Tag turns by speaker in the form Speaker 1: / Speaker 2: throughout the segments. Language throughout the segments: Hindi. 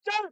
Speaker 1: चल।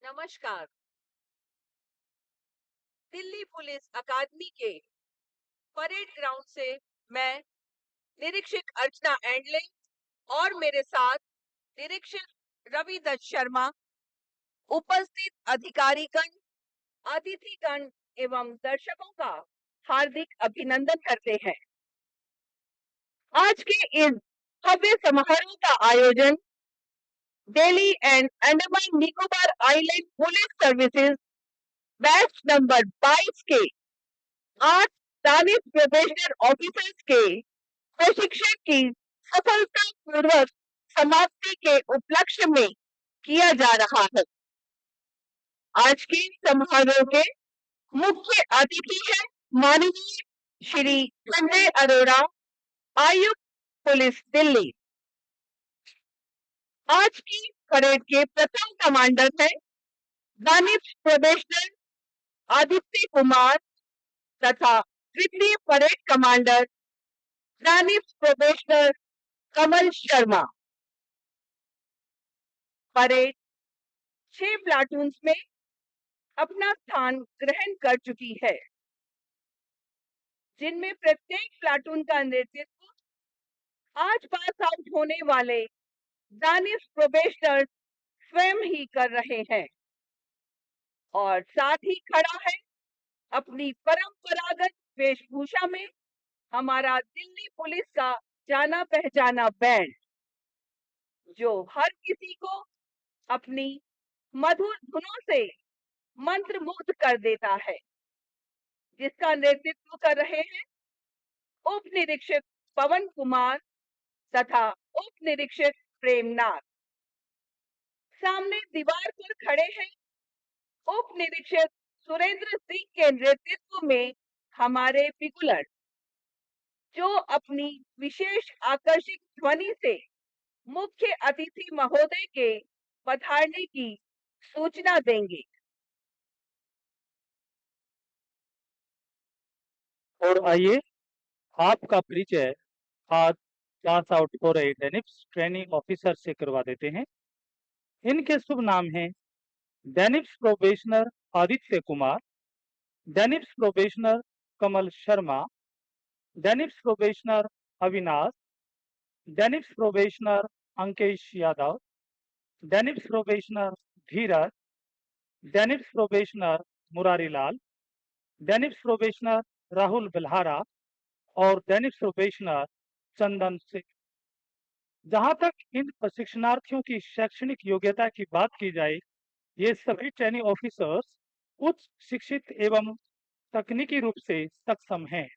Speaker 2: नमस्कार। दिल्ली पुलिस अकादमी के परेड ग्राउंड से मैं निरीक्षक अर्चना एंडले और मेरे साथ निरीक्षक रवि दत्त शर्मा, उपस्थित अधिकारीगण, अतिथिगण एवं दर्शकों का हार्दिक अभिनंदन करते हैं। आज के इस भव्य समारोह का आयोजन Delhi and Andaman Nicobar island police services batch number 22 के 8 दानिश प्रोबेशनर ऑफिसर्स के प्रशिक्षण की सफलतापूर्वक समाप्ति के उपलक्ष्य में किया जा रहा है। आज के समारोह के मुख्य अतिथि हैं माननीय श्री संजय अरोड़ा, आयुक्त पुलिस दिल्ली। आज की परेड के प्रथम कमांडर हैं दानिश प्रोबेशनर आदित्य कुमार तथा द्वितीय parade commander Danish probationer Kamal Sharma. Parade 6 प्लाटून्स में अपना स्थान ग्रहण कर चुकी है, जिनमें प्रत्येक प्लाटून का नेतृत्व आज पास आउट होने वाले दानिश प्रोबेशनर्स स्वयं ही कर रहे हैं और साथ ही खड़ा है अपनी परंपरागत वेशभूषा में हमारा दिल्ली पुलिस का जाना पहचाना बैंड, जो हर किसी को अपनी मधुर धुनों से मंत्रमुग्ध कर देता है, जिसका नेतृत्व कर रहे हैं उप निरीक्षक पवन कुमार तथा उप निरीक्षक प्रेमनाथ। सामने दीवार पर खड़े हैं उप निरीक्षक सुरेंद्र सिंह के नेतृत्व में हमारे पिकुलर, जो अपनी विशेष आकर्षक ध्वनि से मुख्य अतिथि महोदय के पधारने की सूचना देंगे।
Speaker 3: और आइए आपका परिचय आज पास आउट हो रहे डेनिप्स ट्रेनिंग ऑफिसर से करवा देते हैं। इनके शुभ नाम हैं DANIPS probationer Aditya Kumar, DANIPS probationer Kamal Sharma, DANIPS probationer Avinash, DANIPS probationer Ankesh Yadav, DANIPS probationer Dheeraj, DANIPS probationer Murari Lal, DANIPS probationer Rahul Bilhara और डेनिप्स प्रोबेशनर चंदन सिंह। जहां तक इन प्रशिक्षणार्थियों की शैक्षणिक योग्यता की बात की जाए, ये सभी ट्रेनिंग ऑफिसर्स उच्च शिक्षित एवं तकनीकी रूप से सक्षम हैं।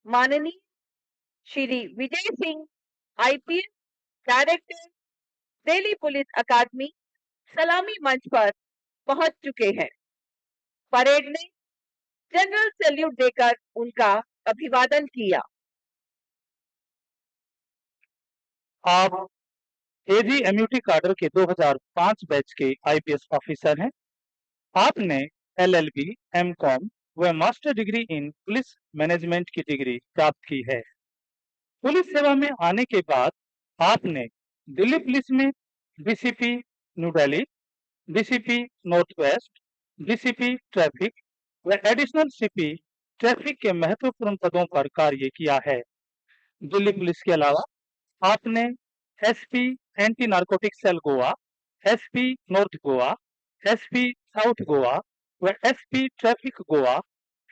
Speaker 2: माननीय Shri Vijay Singh, IPS director, Delhi police academy, सलामी मंच पर पहुंच चुके हैं। परेड में जनरल सैल्यूट देकर उनका अभिवादन किया।
Speaker 3: आप एजीएमयूटी काडर के 2005 बैच के आईपीएस ऑफिसर हैं। आपने एलएलबी, एमकॉम व master degree in police management की डिग्री प्राप्त की है। पुलिस सेवा में आने के बाद आपने दिल्ली पुलिस में DCP new Delhi, DCP north west, DCP traffic व एडिशनल सीपी ट्रैफिक के महत्वपूर्ण पदों पर कार्य किया है। दिल्ली पुलिस के अलावा आपने SP anti narcotic cell Goa, SP north Goa, SP south Goa व SP traffic Goa,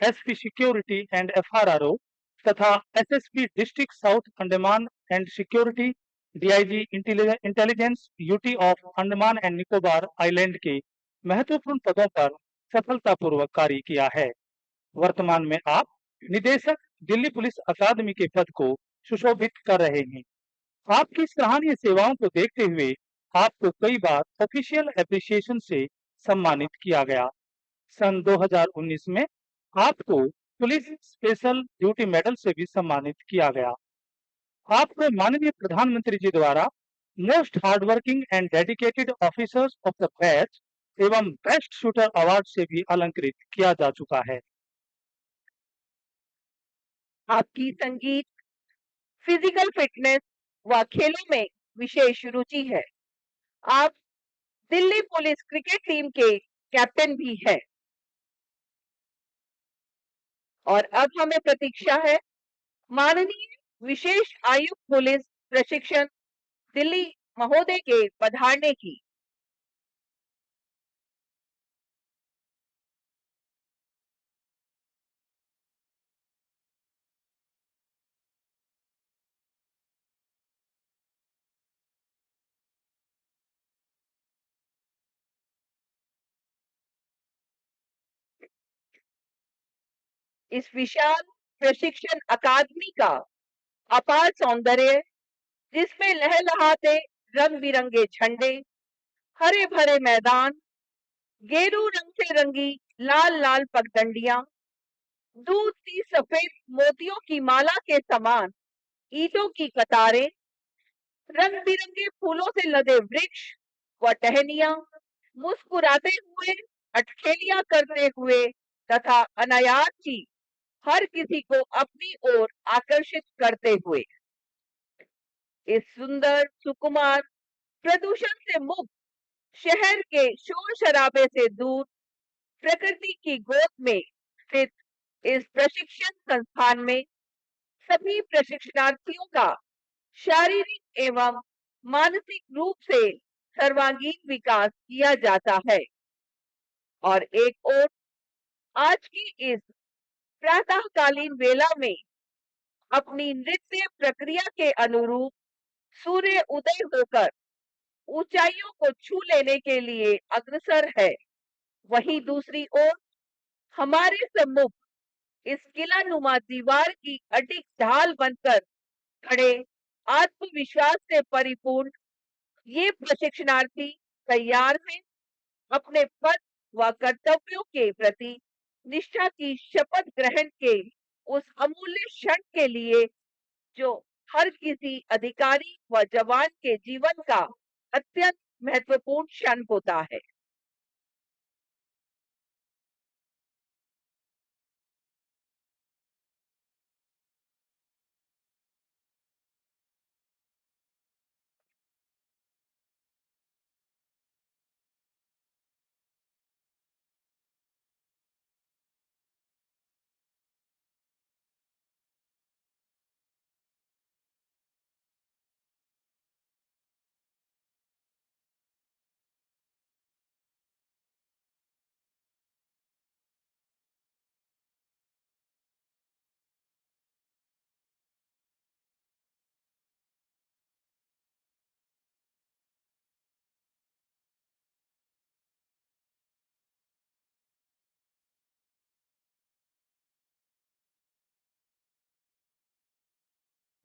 Speaker 3: SP security and FRRO तथा SSP district south Andaman and security, DIG intelligence UT of Andaman and Nicobar island के महत्वपूर्ण पदों पर सफलतापूर्वक कार्य किया है। वर्तमान में आप निदेशक दिल्ली पुलिस अकादमी के पद को सुशोभित कर रहे हैं। आपकी सराहनीय सेवाओं को देखते हुए आपको कई बार ऑफिशियल एप्रिसिएशन से सम्मानित किया गया। सन 2019 में आपको पुलिस स्पेशल ड्यूटी मेडल से भी सम्मानित किया गया। आपको माननीय प्रधानमंत्री जी द्वारा most hardworking and dedicated officers of the batch एवं बेस्ट शूटर अवार्ड से भी अलंकृत किया जा चुका है।
Speaker 2: आपकी संगीत, फिजिकल फिटनेस व खेलों में विशेष रुचि है। आप दिल्ली पुलिस क्रिकेट टीम के कैप्टन भी हैं। और अब हमें प्रतीक्षा है माननीय विशेष आयुक्त पुलिस प्रशिक्षण दिल्ली महोदय के पधारने की। इस विशाल प्रशिक्षण अकादमी का अपार सौंदर्य, जिसमें लहलहाते रंग बिरंगे झंडे, हरे भरे मैदान, गेरू रंग से रंगी लाल लाल पगडंडियां, दूध सी सफेद मोतियों की माला के समान ईंटों की कतारें, रंग बिरंगे फूलों से लदे वृक्ष व टहनियां, मुस्कुराते हुए, अटखेलियां करते हुए तथा अनायास ही हर किसी को अपनी ओर आकर्षित करते हुए इस सुंदर, सुकुमार, प्रदूषण से मुक्त शहर के शोर शराबे से दूर प्रकृति की गोद में स्थित इस प्रशिक्षण संस्थान में सभी प्रशिक्षणार्थियों का शारीरिक एवं मानसिक रूप से सर्वांगीण विकास किया जाता है। और एक ओर आज की इस प्रातःकालीन वेला में अपनी नृत्य प्रक्रिया के अनुरूप सूर्य उदय होकर ऊंचाइयों को छू लेने के लिए अग्रसर है, वहीं दूसरी ओर हमारे सम्मुख इस किलानुमा दीवार की अडिग ढाल बनकर खड़े आत्मविश्वास से परिपूर्ण ये प्रशिक्षणार्थी तैयार हैं अपने पद व कर्तव्यों के प्रति निष्ठा की शपथ ग्रहण के उस अमूल्य क्षण के लिए जो हर किसी अधिकारी व जवान के जीवन का अत्यंत महत्वपूर्ण क्षण होता है।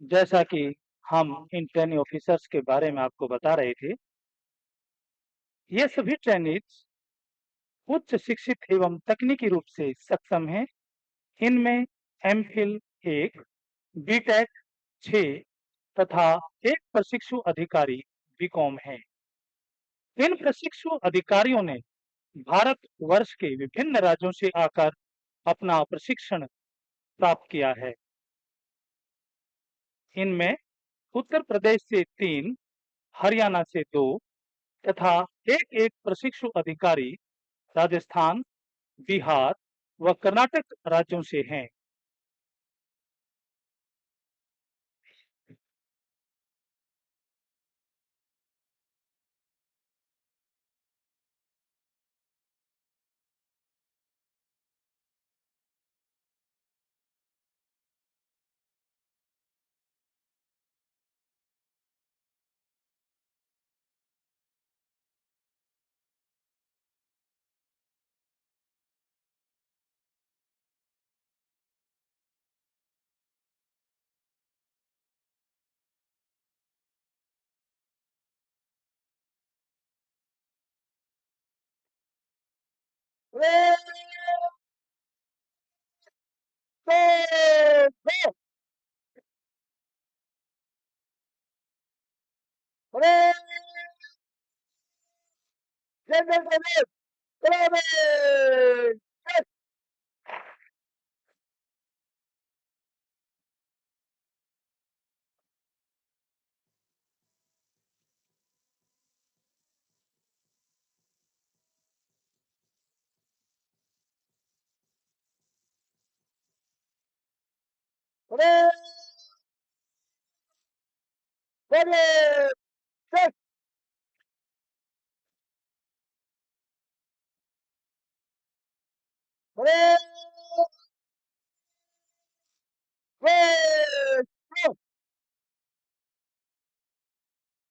Speaker 3: जैसा कि हम इन ट्रेनी ऑफिसर्स के बारे में आपको बता रहे थे, ये सभी ट्रेनीज उच्च शिक्षित एवं तकनीकी रूप से सक्षम हैं। इनमें एमफिल 1, बीटेक 6 तथा एक प्रशिक्षु अधिकारी बीकॉम है। इन प्रशिक्षु अधिकारियों ने भारत वर्ष के विभिन्न राज्यों से आकर अपना प्रशिक्षण प्राप्त किया है। इनमें उत्तर प्रदेश से 3, हरियाणा से 2 तथा एक प्रशिक्षु अधिकारी राजस्थान, बिहार व कर्नाटक राज्यों से हैं।
Speaker 1: Ready, go, go. Ready, general command, command. Yes. Ready, ready, set. Ready, ready, go.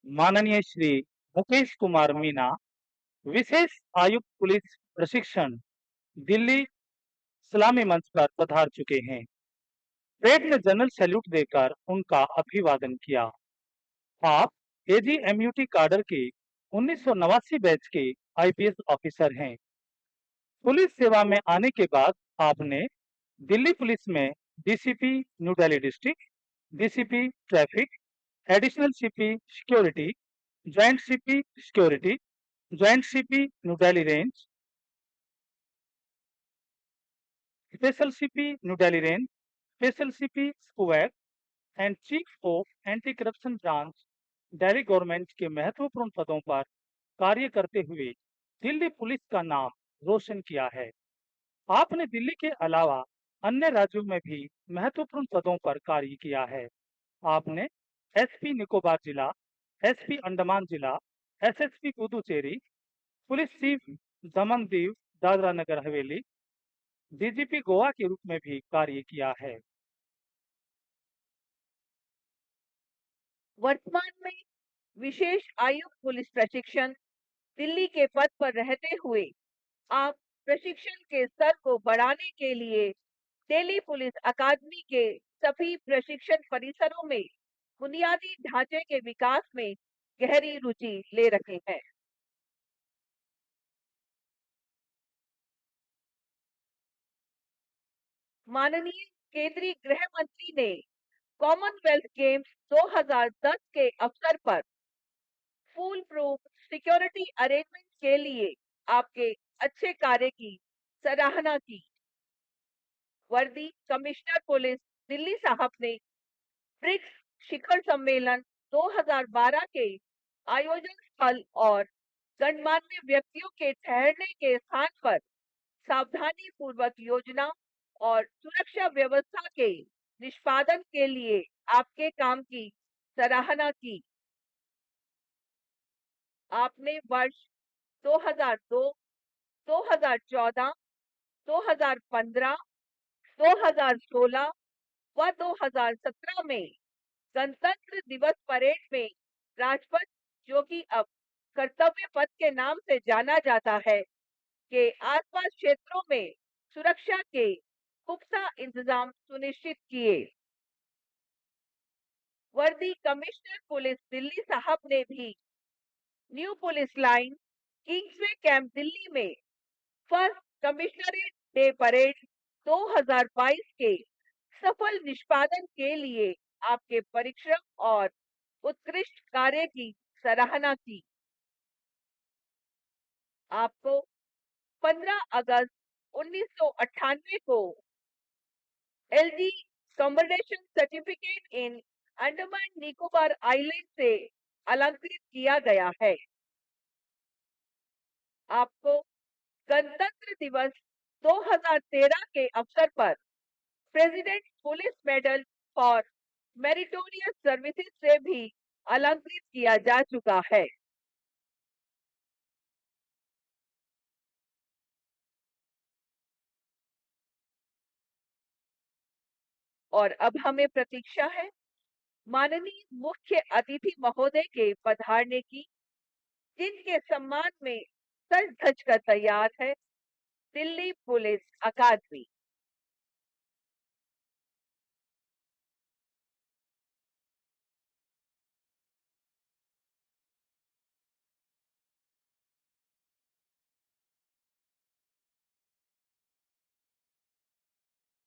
Speaker 3: माननीय श्री मुकेश कुमार मीना, विशेष आयुक्त पुलिस प्रशिक्षण, दिल्ली सलामी मंच पर पधार चुके हैं। परेड में जनरल सैल्यूट देकर उनका अभिवादन किया। आप एजीएमयूटी काडर के 1989 बैच के आईपीएस ऑफिसर हैं। पुलिस सेवा में आने के बाद आपने दिल्ली पुलिस में DCP new Delhi district, DCP traffic, additional CP security, joint CP security, joint CP new Delhi range, special CP new Delhi range, special CP squad and chief of anti corruption branch Delhi government के महत्वपूर्ण पदों पर कार्य करते हुए दिल्ली पुलिस का नाम रोशन किया है। आपने दिल्ली के अलावा अन्य राज्यों में भी महत्वपूर्ण पदों पर कार्य किया है। आपने एसपी निकोबार जिला, एसपी अंडमान जिला, SSP Puducherry, police chief Daman Diu Dadra Nagar Haveli, DGP Goa के रूप में भी कार्य किया है।
Speaker 2: वर्तमान में विशेष आयुक्त पुलिस प्रशिक्षण दिल्ली के पद पर रहते हुए आप प्रशिक्षण के स्तर को बढ़ाने के लिए दिल्ली पुलिस अकादमी के सभी प्रशिक्षण परिसरों में बुनियादी ढांचे के विकास में गहरी रुचि ले रहे हैं। माननीय केंद्रीय गृह मंत्री ने कॉमनवेल्थ गेम्स 2010 के अवसर पर फूल प्रूफ सिक्योरिटी अरेंजमेंट के लिए आपके अच्छे कार्य की सराहना की। वर्दी कमिश्नर पुलिस दिल्ली साहब ने ब्रिक्स शिखर सम्मेलन 2012 के आयोजन स्थल और गणमान्य व्यक्तियों के ठहरने के स्थान पर सावधानी पूर्वक योजना और सुरक्षा व्यवस्था के निष्पादन के लिए आपके काम की सराहना की। आपने वर्ष 2002, 2014, 2015, 2016 व 2017 में गणतंत्र दिवस परेड में राजपथ, जो कि अब कर्तव्य पथ के नाम से जाना जाता है, के आसपास क्षेत्रों में सुरक्षा के पुख्ता इंतजाम सुनिश्चित किए। वर्दी कमिश्नर पुलिस दिल्ली साहब ने भी new police line, Kingsway camp Delhi में फर्स्ट कमिश्नरेट डे परेड 2022 के सफल निष्पादन के लिए आपके परिश्रम और उत्कृष्ट कार्य की सराहना की। आपको 15 अगस्त 1998 को LG commendation certificate in Andaman Nicobar island से अलंकृत किया गया है। आपको गणतंत्र दिवस 2013 के अवसर पर president police medal for meritorious services से भी अलंकृत किया जा चुका है। और अब हमें प्रतीक्षा है माननीय मुख्य अतिथि महोदय के पधारने की, जिनके सम्मान में सज धज कर तैयार है दिल्ली पुलिस अकादमी।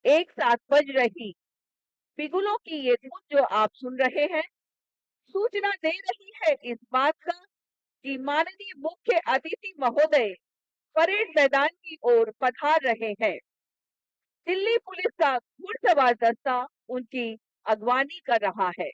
Speaker 2: एक साथ बज रही बिगुलों की ये धुन जो आप सुन रहे हैं, सूचना दे रही है इस बात का कि माननीय मुख्य अतिथि महोदय परेड मैदान की ओर पधार रहे हैं। दिल्ली पुलिस का घुड़सवार दस्ता उनकी अगवानी कर रहा है।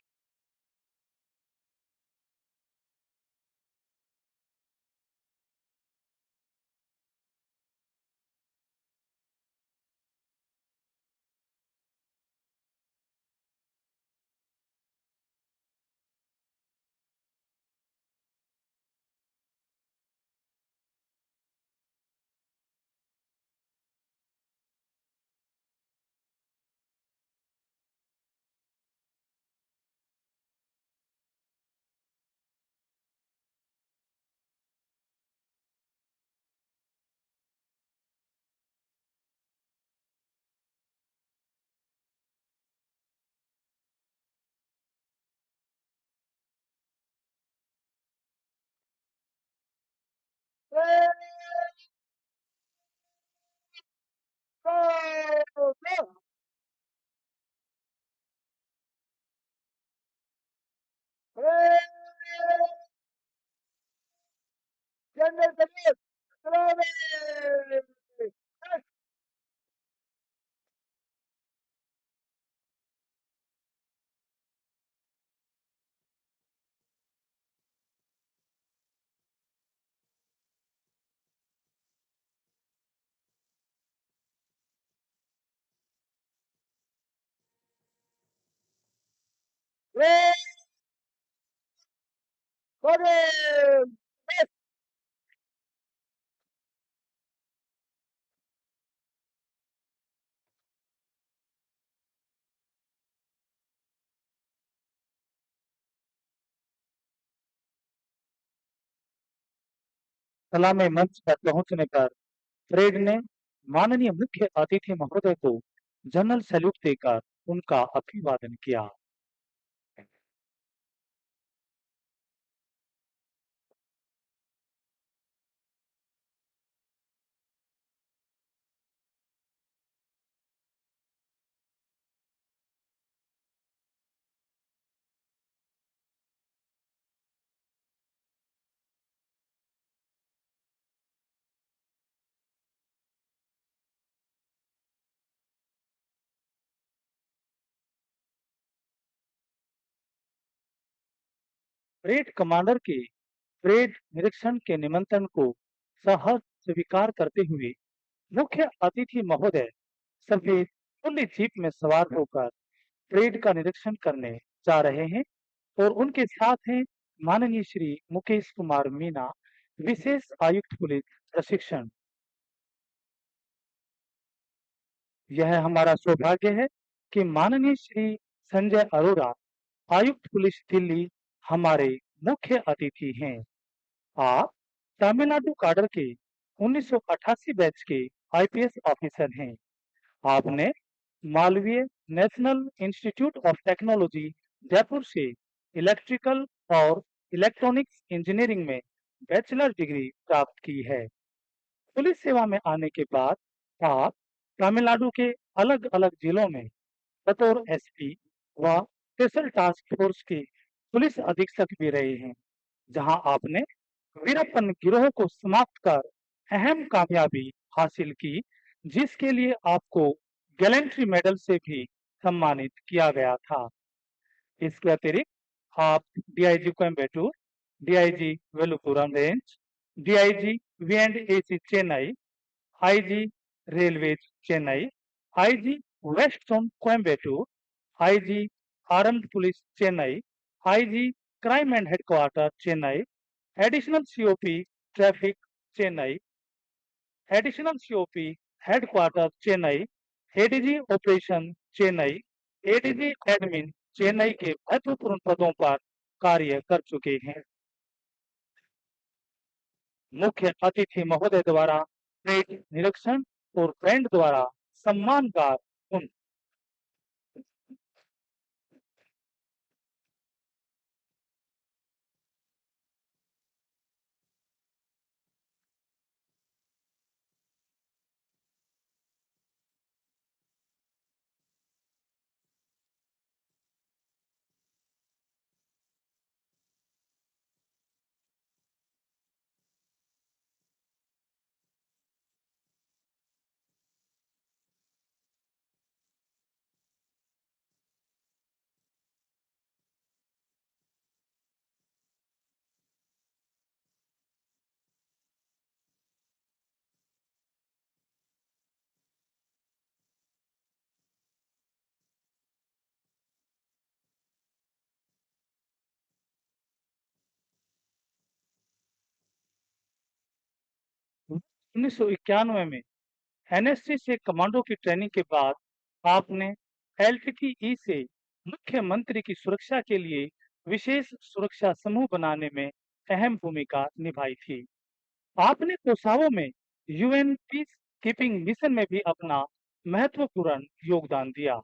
Speaker 1: जनरल कबीर प्रवेश। प्रवेश।
Speaker 3: सलामी मंच पर पहुंचने पर परेड ने माननीय मुख्य अतिथि महोदय को जनरल सैल्यूट देकर उनका अभिवादन किया। परेड कमांडर के परेड निरीक्षण के निमंत्रण को सहर्ष स्वीकार करते हुए मुख्य अतिथि महोदय सफेद खुली जीप में सवार होकर परेड का निरीक्षण करने जा रहे हैं और उनके साथ हैं माननीय श्री मुकेश कुमार मीना, विशेष आयुक्त पुलिस प्रशिक्षण। यह हमारा सौभाग्य है कि माननीय श्री संजय अरोड़ा, आयुक्त पुलिस दिल्ली, हमारे मुख्य अतिथि हैं। आप तमिलनाडु काडर के 1988 बैच के आईपीएस ऑफिसर हैं। आपने Malviya national institute of technology Jaipur से इलेक्ट्रिकल और इलेक्ट्रॉनिक्स इंजीनियरिंग में बैचलर डिग्री प्राप्त की है। पुलिस सेवा में आने के बाद आप तमिलनाडु के अलग अलग जिलों में बतौर एसपी व स्पेशल टास्क फोर्स के पुलिस अधीक्षक भी रहे हैं, जहां आपने वीरप्पन गिरोह को समाप्त कर अहम कामयाबी हासिल की, जिसके लिए आपको गैलेंट्री मेडल से भी सम्मानित किया गया था। इसके अतिरिक्त आप DIG Coimbatore, DIG Villupuram range, DIG V and AC Chennai, IG railways Chennai, IG west zone Coimbatore, IG armed police Chennai, IG crime and headquarter Chennai, additional COP traffic Chennai, additional COP headquarter Chennai, ADG operation Chennai, ADG admin Chennai के महत्वपूर्ण पदों पर कार्य कर चुके हैं। मुख्य अतिथि महोदय द्वारा परेड निरीक्षण और बैंड द्वारा सम्मान गान 1991 में एनएससी से कमांडो की ट्रेनिंग के बाद आपने एलटीटीई से मुख्यमंत्री की सुरक्षा के लिए विशेष सुरक्षा समूह बनाने में अहम भूमिका निभाई थी। आपने कोसावो में यूएन पीस कीपिंग मिशन में भी अपना महत्वपूर्ण योगदान दिया।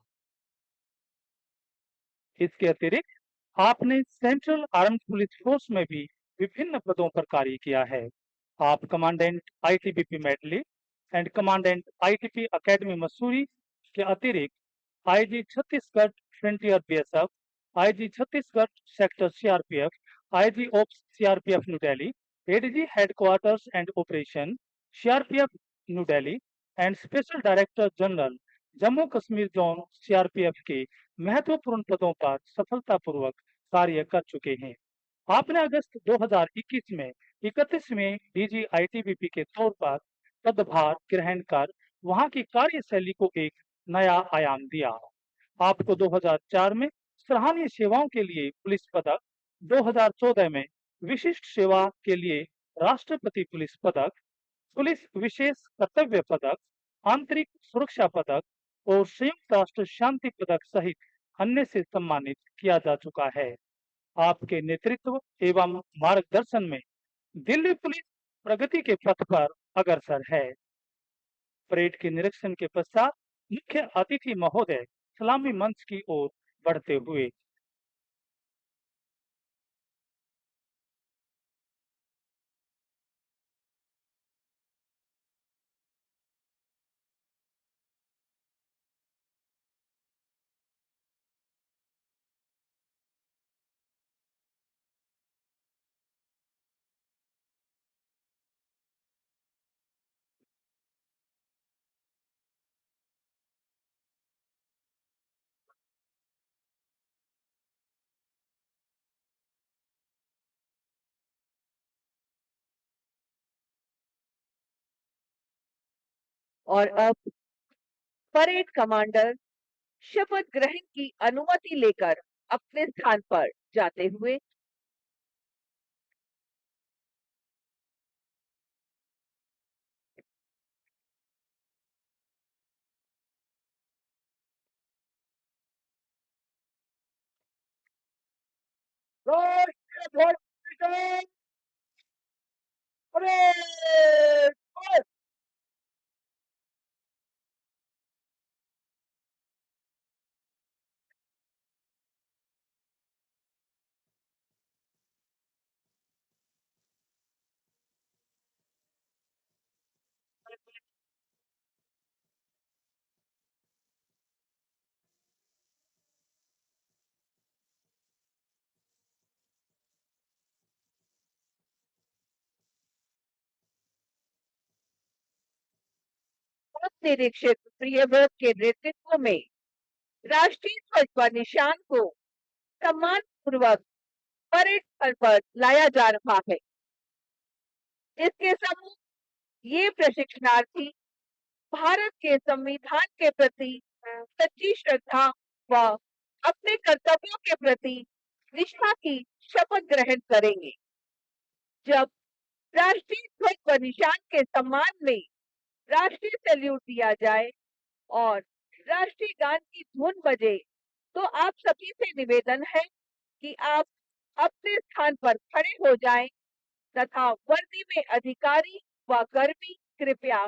Speaker 3: इसके अतिरिक्त आपने सेंट्रल आर्म्ड पुलिस फोर्स में भी विभिन्न पदों पर कार्य किया है। आप commandant ITBP medley and commandant ITP academy Mussoorie के अतिरिक्त IG Chhattisgarh frontier BSF, IG Chhattisgarh sector CRPF, IG ops CRPF new Delhi, ADG headquarters and operation CRPF new Delhi and special director general Jammu Kashmir zone CRPF के महत्वपूर्ण पदों पर सफलतापूर्वक कार्य कर चुके हैं। आपने अगस्त 2021 में 31वें डीजी आईटीबीपी के तौर पर पदभार ग्रहण कर वहां की कार्यशैली को एक नया आयाम दिया। आपको 2004 में सराहनीय सेवाओं के लिए पुलिस पदक, 2014 में विशिष्ट सेवा के लिए राष्ट्रपति पुलिस पदक, पुलिस विशेष कर्तव्य पदक, आंतरिक सुरक्षा पदक और संयुक्त राष्ट्र शांति पदक सहित अन्य से सम्मानित किया जा चुका है। आपके नेतृत्व एवं मार्गदर्शन में दिल्ली पुलिस प्रगति के पथ पर अग्रसर है। परेड के निरीक्षण के पश्चात मुख्य अतिथि महोदय सलामी मंच की ओर बढ़ते हुए
Speaker 2: और अब परेड कमांडर शपथ ग्रहण की अनुमति लेकर अपने स्थान पर जाते हुए
Speaker 1: राष्ट्रीय ध्वज निशान परेड मार्च।
Speaker 2: उप निरीक्षक प्रियव्रत के नेतृत्व में राष्ट्रीय ध्वज पर निशान को सम्मान पूर्वक परेड स्थल पर लाया जा रहा है। इसके सम्मुख ये प्रशिक्षणार्थी भारत के संविधान के प्रति सच्ची श्रद्धा व अपने कर्तव्यों के प्रति निष्ठा की शपथ ग्रहण करेंगे। जब राष्ट्रीय ध्वज पर निशान के सम्मान में राष्ट्रीय सैल्यूट दिया जाए और राष्ट्रीय गान की धुन बजे, तो आप सभी से निवेदन है कि आप अपने स्थान पर खड़े हो जाएं तथा वर्दी में अधिकारी व कर्मी कृपया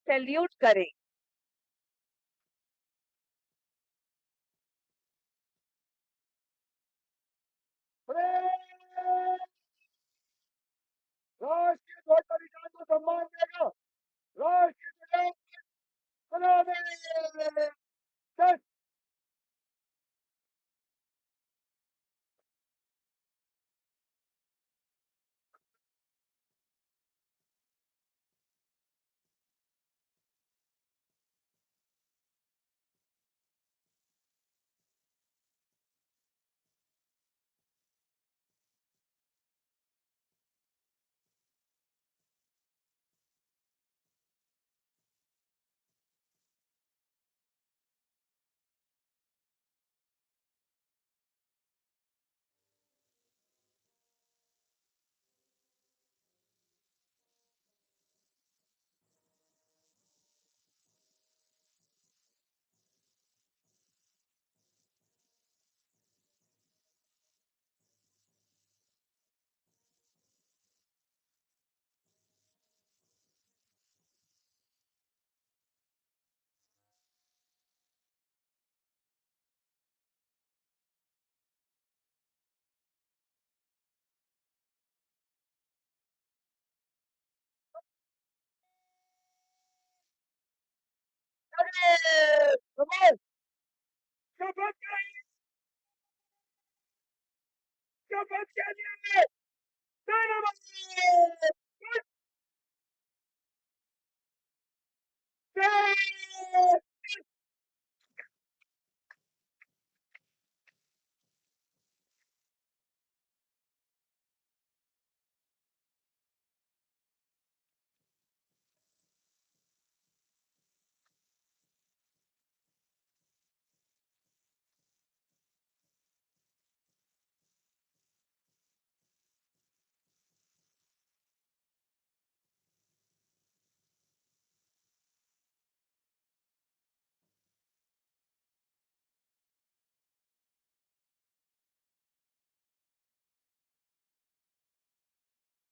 Speaker 2: सैल्यूट करें।
Speaker 1: परेड राष्ट्रीय ध्वज का निशान को सम्मान देगा। राष्ट्रीय ध्वज सलामी चल। पक्ष के लिए धन्यवाद। जय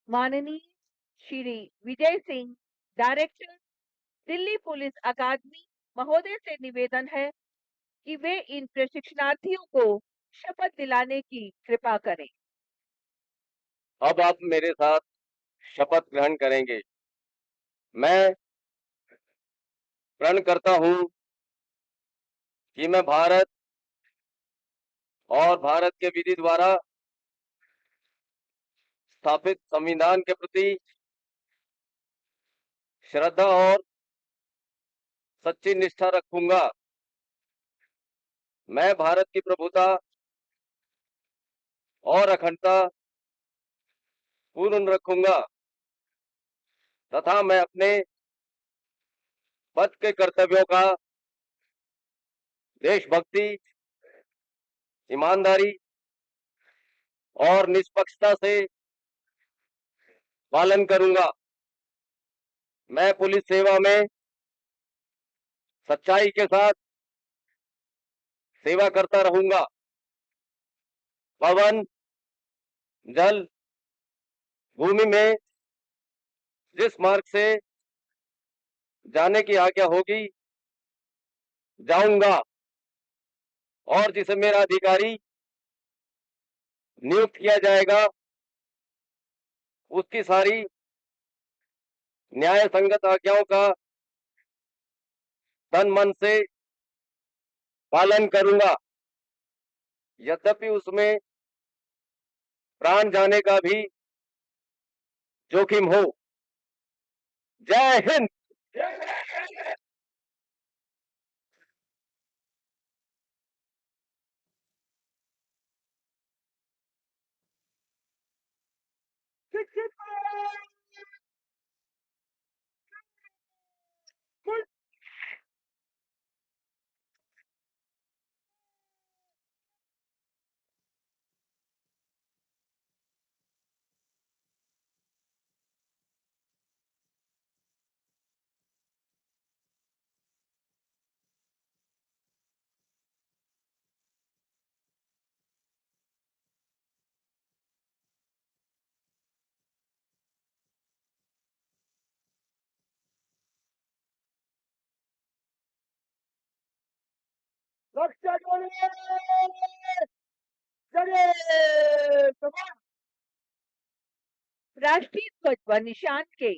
Speaker 2: माननीय श्री विजय सिंह, डायरेक्टर, दिल्ली पुलिस अकादमी महोदय से निवेदन है कि वे इन प्रशिक्षणार्थियों को शपथ दिलाने की कृपा करें।
Speaker 4: अब आप मेरे साथ शपथ ग्रहण करेंगे। मैं प्रण करता हूं कि मैं भारत और भारत के विधि द्वारा स्थापित संविधान के प्रति श्रद्धा और सच्ची निष्ठा रखूंगा। मैं भारत की प्रभुता और अखंडता पूर्ण रखूंगा तथा मैं अपने पद के कर्तव्यों का देशभक्ति, ईमानदारी और निष्पक्षता से पालन करूंगा। मैं पुलिस सेवा में सच्चाई के साथ सेवा करता रहूंगा। पवन, जल, भूमि में जिस मार्ग से जाने की आज्ञा होगी जाऊंगा और जिसे मेरा अधिकारी नियुक्त किया जाएगा उसकी सारी न्याय संगत आज्ञाओं का तन मन से पालन करूंगा, यद्यपि उसमें प्राण जाने का भी जोखिम हो। जय हिंद।
Speaker 1: शिक्षित रक्षा करिए। जय जवान।
Speaker 2: राष्ट्रीय ध्वज व निशान के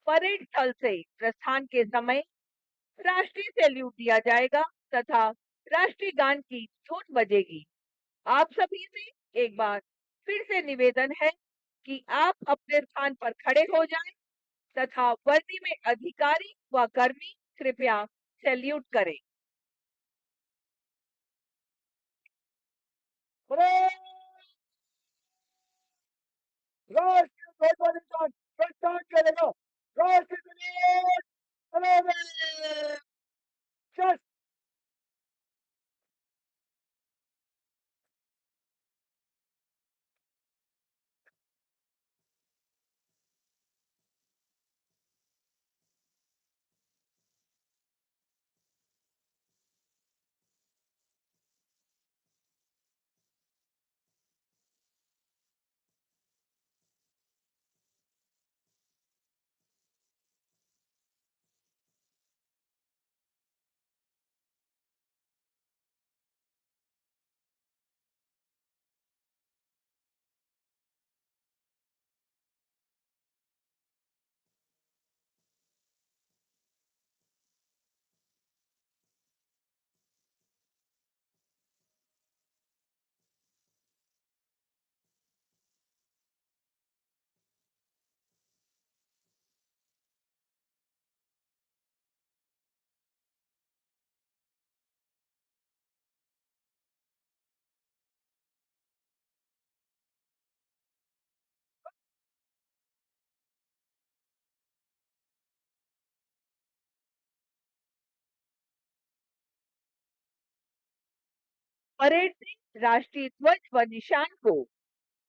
Speaker 2: परेड स्थल से प्रस्थान के समय राष्ट्रीय सैल्यूट दिया जाएगा तथा राष्ट्रीय गान की धुन बजेगी। आप सभी से एक बार फिर से निवेदन है कि आप अपने स्थान पर खड़े हो जाएं तथा वर्दी में अधिकारी व कर्मी कृपया सैल्यूट करें।
Speaker 1: राष्ट्रीय ध्वज व निशान प्रस्थान करेगा। राष्ट्रीय ध्वज शस्त्र
Speaker 2: परेड में राष्ट्रीय ध्वज व निशान को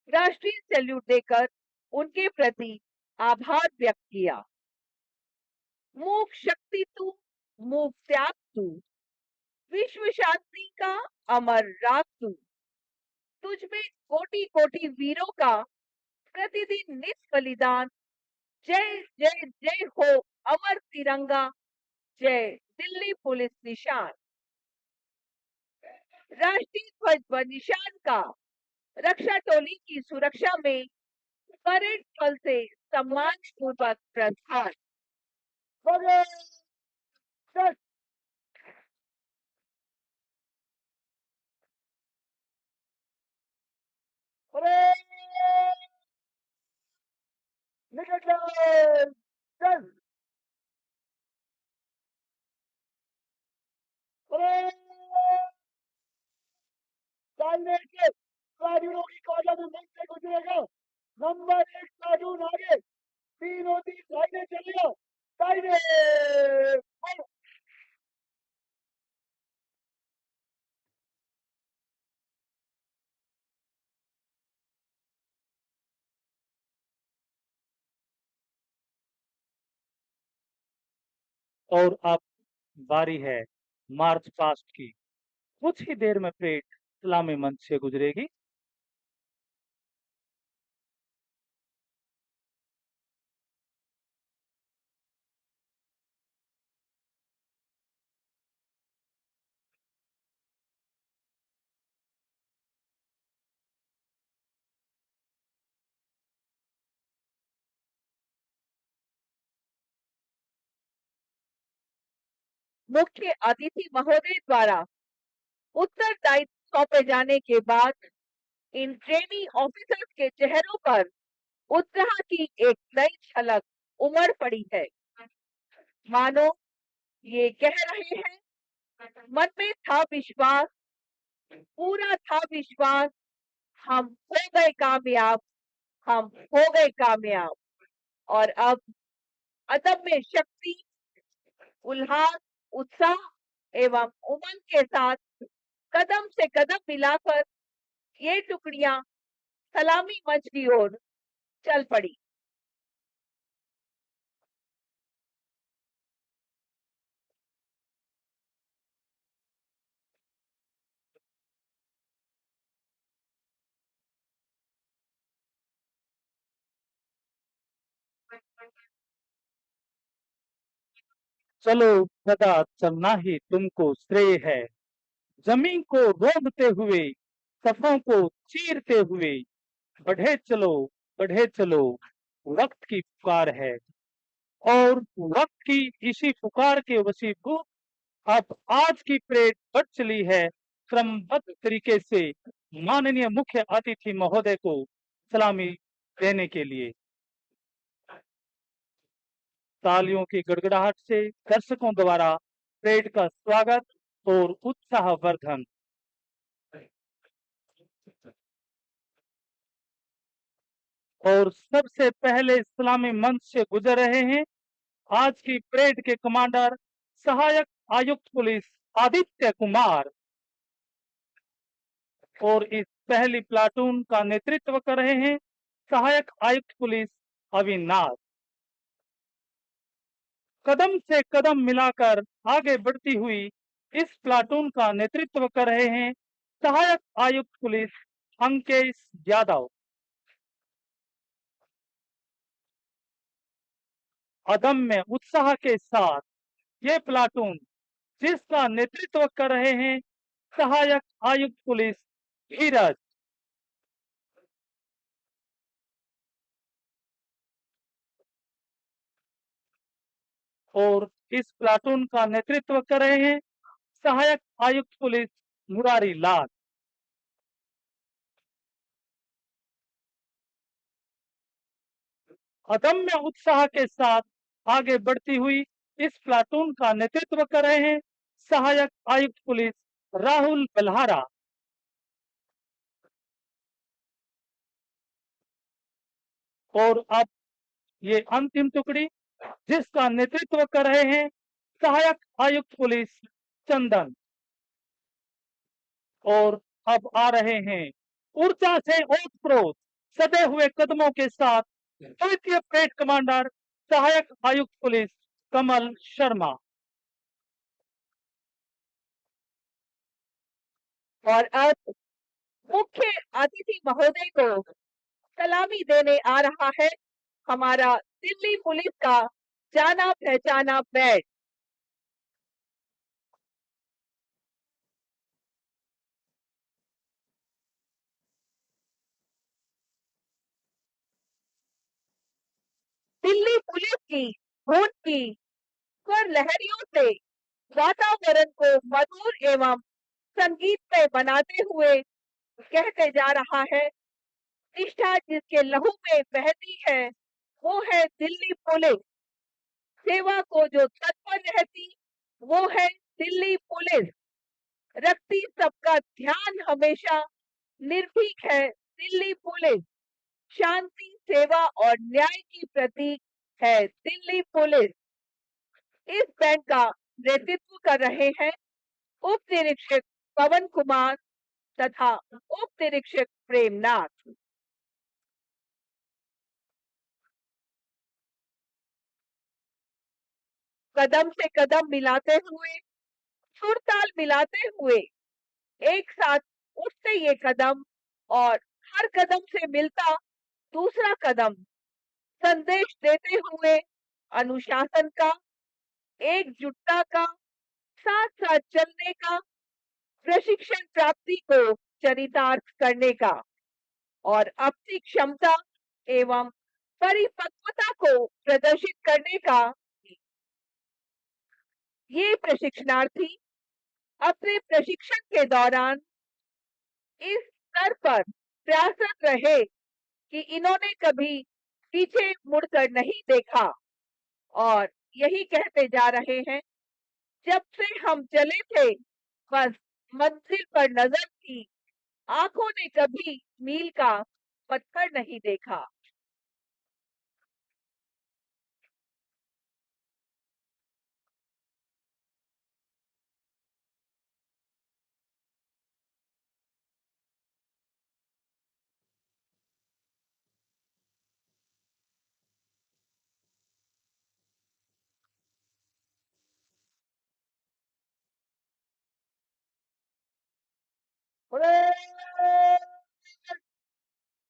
Speaker 2: राष्ट्रीय सैल्यूट देकर उनके प्रति आभार व्यक्त किया। मूक शक्ति तू, मूक त्याग तू, विश्व शांति का अमर राग तू, तुझ में कोटि कोटि वीरों का प्रतिदिन नित बलिदान, जय जय जय हो अमर तिरंगा, जय दिल्ली पुलिस निशान। राष्ट्रीय ध्वज व निशान का रक्षा टोली की सुरक्षा में परेड स्थल से सम्मान पूर्वक प्रस्थान।
Speaker 1: प्लाटूनों की कॉलम में मंच से गुजरेगा। नंबर 1 प्लाटून आगे, 3 और 3 लाइनें चलेगा। लाइनें
Speaker 3: और अब बारी है मार्च पास्ट की। कुछ ही देर में परेड सलामी मंच से गुजरेगी।
Speaker 2: मुख्य अतिथि महोदय द्वारा उत्तरदायित्व सौंपे जाने के बाद इन ट्रेनी ऑफिसर्स के चेहरों पर उत्साह की एक नई झलक उमड़ पड़ी है। मानो ये कह रहे हैं, मन में था विश्वास, पूरा था विश्वास, हम हो गए कामयाब, हम हो गए कामयाब। और अब अदम्य शक्ति, उल्लास, उत्साह एवं उमंग के साथ कदम से कदम मिलाकर ये टुकड़ियां सलामी मंच की ओर चल पड़ी।
Speaker 3: चलो सदा चलना ही तुमको श्रेय है, जमीन को रोंदते हुए, सफों को चीरते हुए, बढ़े चलो, बढ़े चलो, वक्त की पुकार है। और वक्त की इसी पुकार के वसीभूत अब आज की परेड बढ़ चली है क्रमबद्ध तरीके से माननीय मुख्य अतिथि महोदय को सलामी देने के लिए। तालियों की गड़गड़ाहट से दर्शकों द्वारा परेड का स्वागत और उत्साहवर्धन। और सबसे पहले सलामी मंच से गुजर रहे हैं आज की परेड के कमांडर सहायक आयुक्त पुलिस आदित्य कुमार। और इस पहली प्लाटून का नेतृत्व कर रहे हैं सहायक आयुक्त पुलिस अविनाश। कदम से कदम मिलाकर आगे बढ़ती हुई इस प्लाटून का नेतृत्व कर रहे हैं सहायक आयुक्त पुलिस अंकेश यादव। अदम्य उत्साह के साथ ये प्लाटून, जिसका नेतृत्व कर रहे हैं सहायक आयुक्त पुलिस धीरज। और इस प्लाटून का नेतृत्व कर रहे हैं सहायक आयुक्त पुलिस मुरारी लाल। अदम्य उत्साह के साथ आगे बढ़ती हुई इस प्लाटून का नेतृत्व कर रहे हैं सहायक आयुक्त पुलिस राहुल बल्हारा। और अब ये अंतिम टुकड़ी, जिसका नेतृत्व कर रहे हैं सहायक आयुक्त पुलिस चंदन। और अब आ रहे हैं ऊर्जा से ओतप्रोत सदे हुए कदमों के साथ द्वितीय परेड कमांडर सहायक आयुक्त पुलिस कमल शर्मा।
Speaker 2: और अब मुख्य अतिथि महोदय को सलामी देने आ रहा है हमारा दिल्ली पुलिस का जाना पहचाना बैच। दिल्ली पुलिस की खून की स्वर लहरियों से वातावरण को मधुर एवं संगीतमय बनाते हुए कहते जा रहा है, निष्ठा जिसके लहू में बहती है वो है दिल्ली पुलिस। सेवा को जो तत्पर रहती वो है दिल्ली पुलिस। रखती सबका ध्यान हमेशा निर्भीक है दिल्ली पुलिस। शांति, सेवा और न्याय की प्रतीक है दिल्ली पुलिस। इस बैंड का नेतृत्व कर रहे हैं उप निरीक्षक पवन कुमार तथा उप निरीक्षक प्रेमनाथ। कदम से कदम मिलाते हुए, सुर ताल मिलाते हुए एक साथ उठते ये कदम और हर कदम से मिलता दूसरा कदम संदेश देते हुए अनुशासन का, एकजुटता का, साथ साथ चलने का, प्रशिक्षण प्राप्ति को चरितार्थ करने का और अपनी क्षमता एवं परिपक्वता को प्रदर्शित करने का। ये प्रशिक्षणार्थी अपने प्रशिक्षण के दौरान इस स्तर पर प्रयासरत रहे कि इन्होंने कभी पीछे मुड़कर नहीं देखा और यही कहते जा रहे हैं, जब से हम चले थे बस मंजिल पर नजर थी, आंखों ने कभी मील का पत्थर नहीं देखा।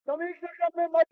Speaker 1: कमिश्नर साहब में मत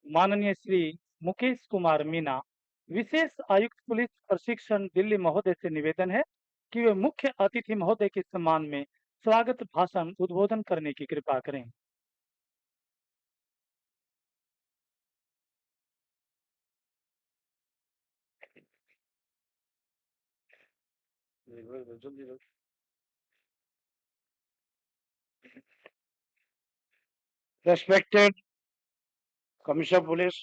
Speaker 3: माननीय श्री मुकेश कुमार मीना, विशेष आयुक्त पुलिस प्रशिक्षण दिल्ली महोदय से निवेदन है कि वे मुख्य अतिथि महोदय के सम्मान में स्वागत भाषण उद्बोधन करने की कृपा करें।
Speaker 5: Respected Commissioner Police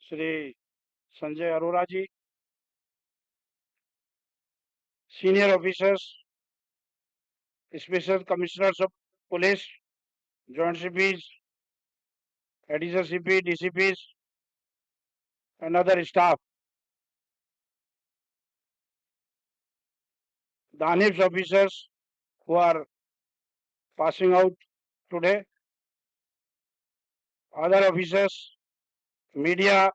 Speaker 5: Shri Sanjay Arora ji, senior officers, special commissioners of police, joint CPs, additional CP, DCPs, and other staff, the ANIPS officers who are passing out today, other officers, media,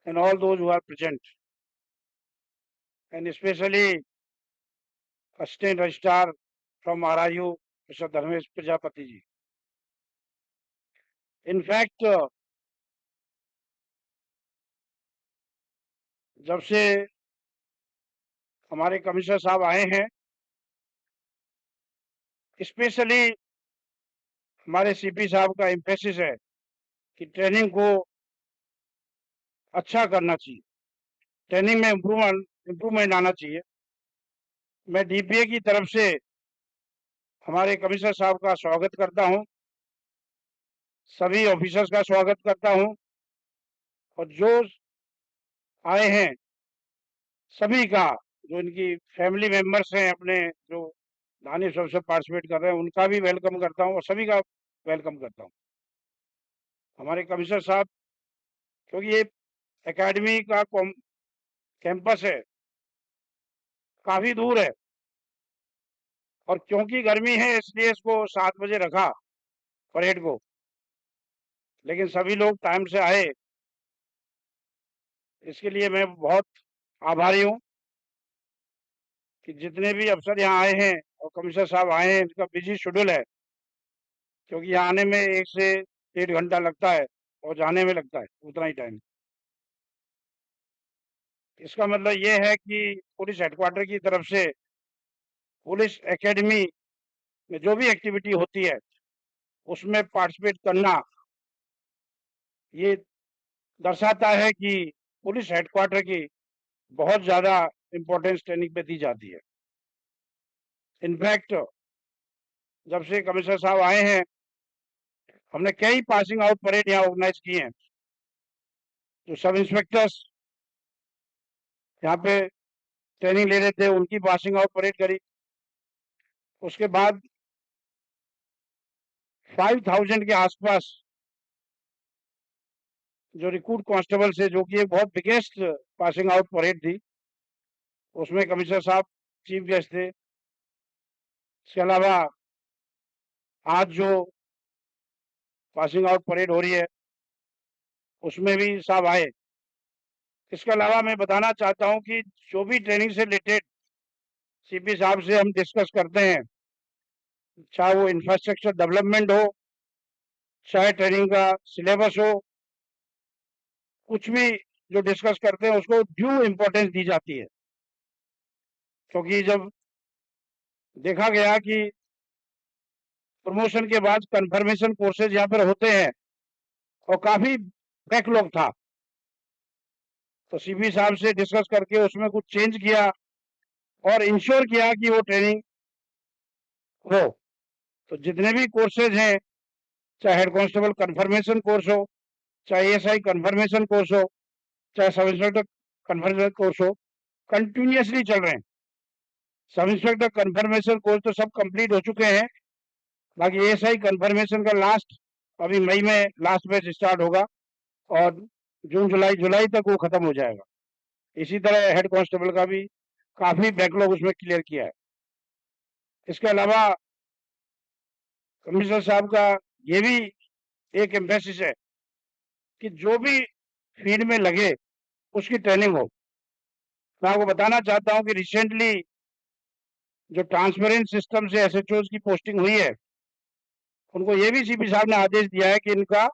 Speaker 5: and all those who are present, and especially Assistant Registrar from RIU, Mr. Dharmesh Prajapati ji. In fact, जब से हमारे कमिश्नर साहब आए हैं, स्पेशली हमारे सीपी साहब का एम्फेसिस है कि ट्रेनिंग को अच्छा करना चाहिए, ट्रेनिंग में इम्प्रूवमेंट आना चाहिए। मैं डीपीए की तरफ से हमारे कमिश्नर साहब का स्वागत करता हूं, सभी ऑफिसर्स का स्वागत करता हूं, और जो आए हैं सभी का, जो इनकी फैमिली मेंबर्स हैं, अपने जो दानिश सबसे पार्टिसिपेट कर रहे हैं, उनका भी वेलकम करता हूं और सभी का वेलकम करता हूं। हमारे कमिश्नर साहब, क्योंकि ये एकेडमी का कैंपस है, काफी दूर है, और क्योंकि गर्मी है इसलिए इसको 7 बजे रखा परेड को, लेकिन सभी लोग टाइम से आए, इसके लिए मैं बहुत आभारी हूं कि जितने भी अफसर यहाँ आए हैं और कमिश्नर साहब आए हैं, इनका बिजी शेड्यूल है, क्योंकि यहाँ आने में 1 से 1.5 घंटा लगता है और जाने में लगता है उतना ही टाइम। इसका मतलब ये है कि पुलिस हेडक्वार्टर की तरफ से पुलिस एकेडमी में जो भी एक्टिविटी होती है उसमें पार्टिसिपेट करना, ये दर्शाता है कि पुलिस हेडक्वार्टर की बहुत ज्यादा इम्पोर्टेंस ट्रेनिंग पे दी जाती है। इनफैक्ट जब से कमिश्नर साहब आए हैं, हमने कई पासिंग आउट परेड यहाँ ऑर्गेनाइज किए हैं। जो सब इंस्पेक्टर्स यहाँ पे ट्रेनिंग ले रहे थे, उनकी पासिंग आउट परेड करी। उसके बाद 5000 के आसपास जो रिक्रूट कांस्टेबल से, जो कि एक बहुत बिगेस्ट पासिंग आउट परेड थी, उसमें कमिश्नर साहब चीफ गेस्ट थे। इसके अलावा आज जो पासिंग आउट परेड हो रही है उसमें भी साहब आए। इसके अलावा मैं बताना चाहता हूं कि जो भी ट्रेनिंग से रिलेटेड सीपी साहब से हम डिस्कस करते हैं, चाहे वो इंफ्रास्ट्रक्चर डेवलपमेंट हो, चाहे ट्रेनिंग का सिलेबस हो, कुछ भी जो डिस्कस करते हैं उसको ड्यू इम्पोर्टेंस दी जाती है। क्योंकि जब देखा गया कि प्रमोशन के बाद कंफर्मेशन कोर्सेज यहाँ पर होते हैं और काफी बैकलॉग था, तो सीपी साहब से डिस्कस करके उसमें कुछ चेंज किया और इंश्योर किया कि वो ट्रेनिंग हो। तो जितने भी कोर्सेज हैं, चाहे हेड कांस्टेबल कंफर्मेशन कोर्स हो, चाहे एएसआई कंफर्मेशन कोर्स हो, चाहे सब इंस्पेक्टर कंफर्मेशन कोर्स हो, कंटिन्यूअसली चल रहे हैं। सब इंस्पेक्टर कंफर्मेशन कोर्स तो सब कंप्लीट हो चुके हैं, बाकी एएसआई कंफर्मेशन का लास्ट अभी मई में लास्ट बैच स्टार्ट होगा और जून जुलाई तक वो खत्म हो जाएगा। इसी तरह हेड कांस्टेबल का भी काफी बैकलॉग उसमें क्लियर किया है। इसके अलावा कमिश्नर साहब का ये भी एक एम्फेसिस है कि जो भी फील्ड में लगे उसकी ट्रेनिंग हो। मैं आपको बताना चाहता हूं कि रिसेंटली जो ट्रांसपेरेंट सिस्टम से एसएचओ की पोस्टिंग हुई है, उनको ये भी सीपी साहब ने आदेश दिया है कि इनका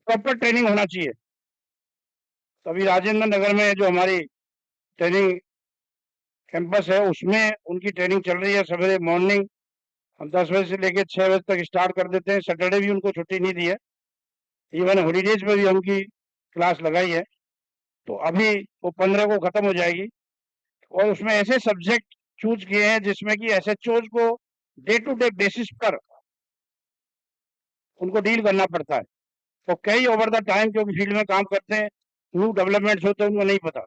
Speaker 5: प्रॉपर ट्रेनिंग होना चाहिए। तो अभी राजेंद्र नगर में जो हमारी ट्रेनिंग कैंपस है उसमें उनकी ट्रेनिंग चल रही है। सवेरे मॉर्निंग हम 10 बजे से लेकर 6 बजे तक स्टार्ट कर देते हैं। सैटरडे भी उनको छुट्टी नहीं दी है, इवन हॉलीडेज में भी उनकी क्लास लगाई है। तो अभी वो 15 को खत्म हो जाएगी और उसमें ऐसे सब्जेक्ट चूज किए हैं जिसमें कि एसएचओ को डे टू डे बेसिस पर उनको डील करना पड़ता है। तो कई ओवर द टाइम क्योंकि फील्ड में काम करते हैं, न्यू डेवलपमेंट्स होते हैं, उनको नहीं पता।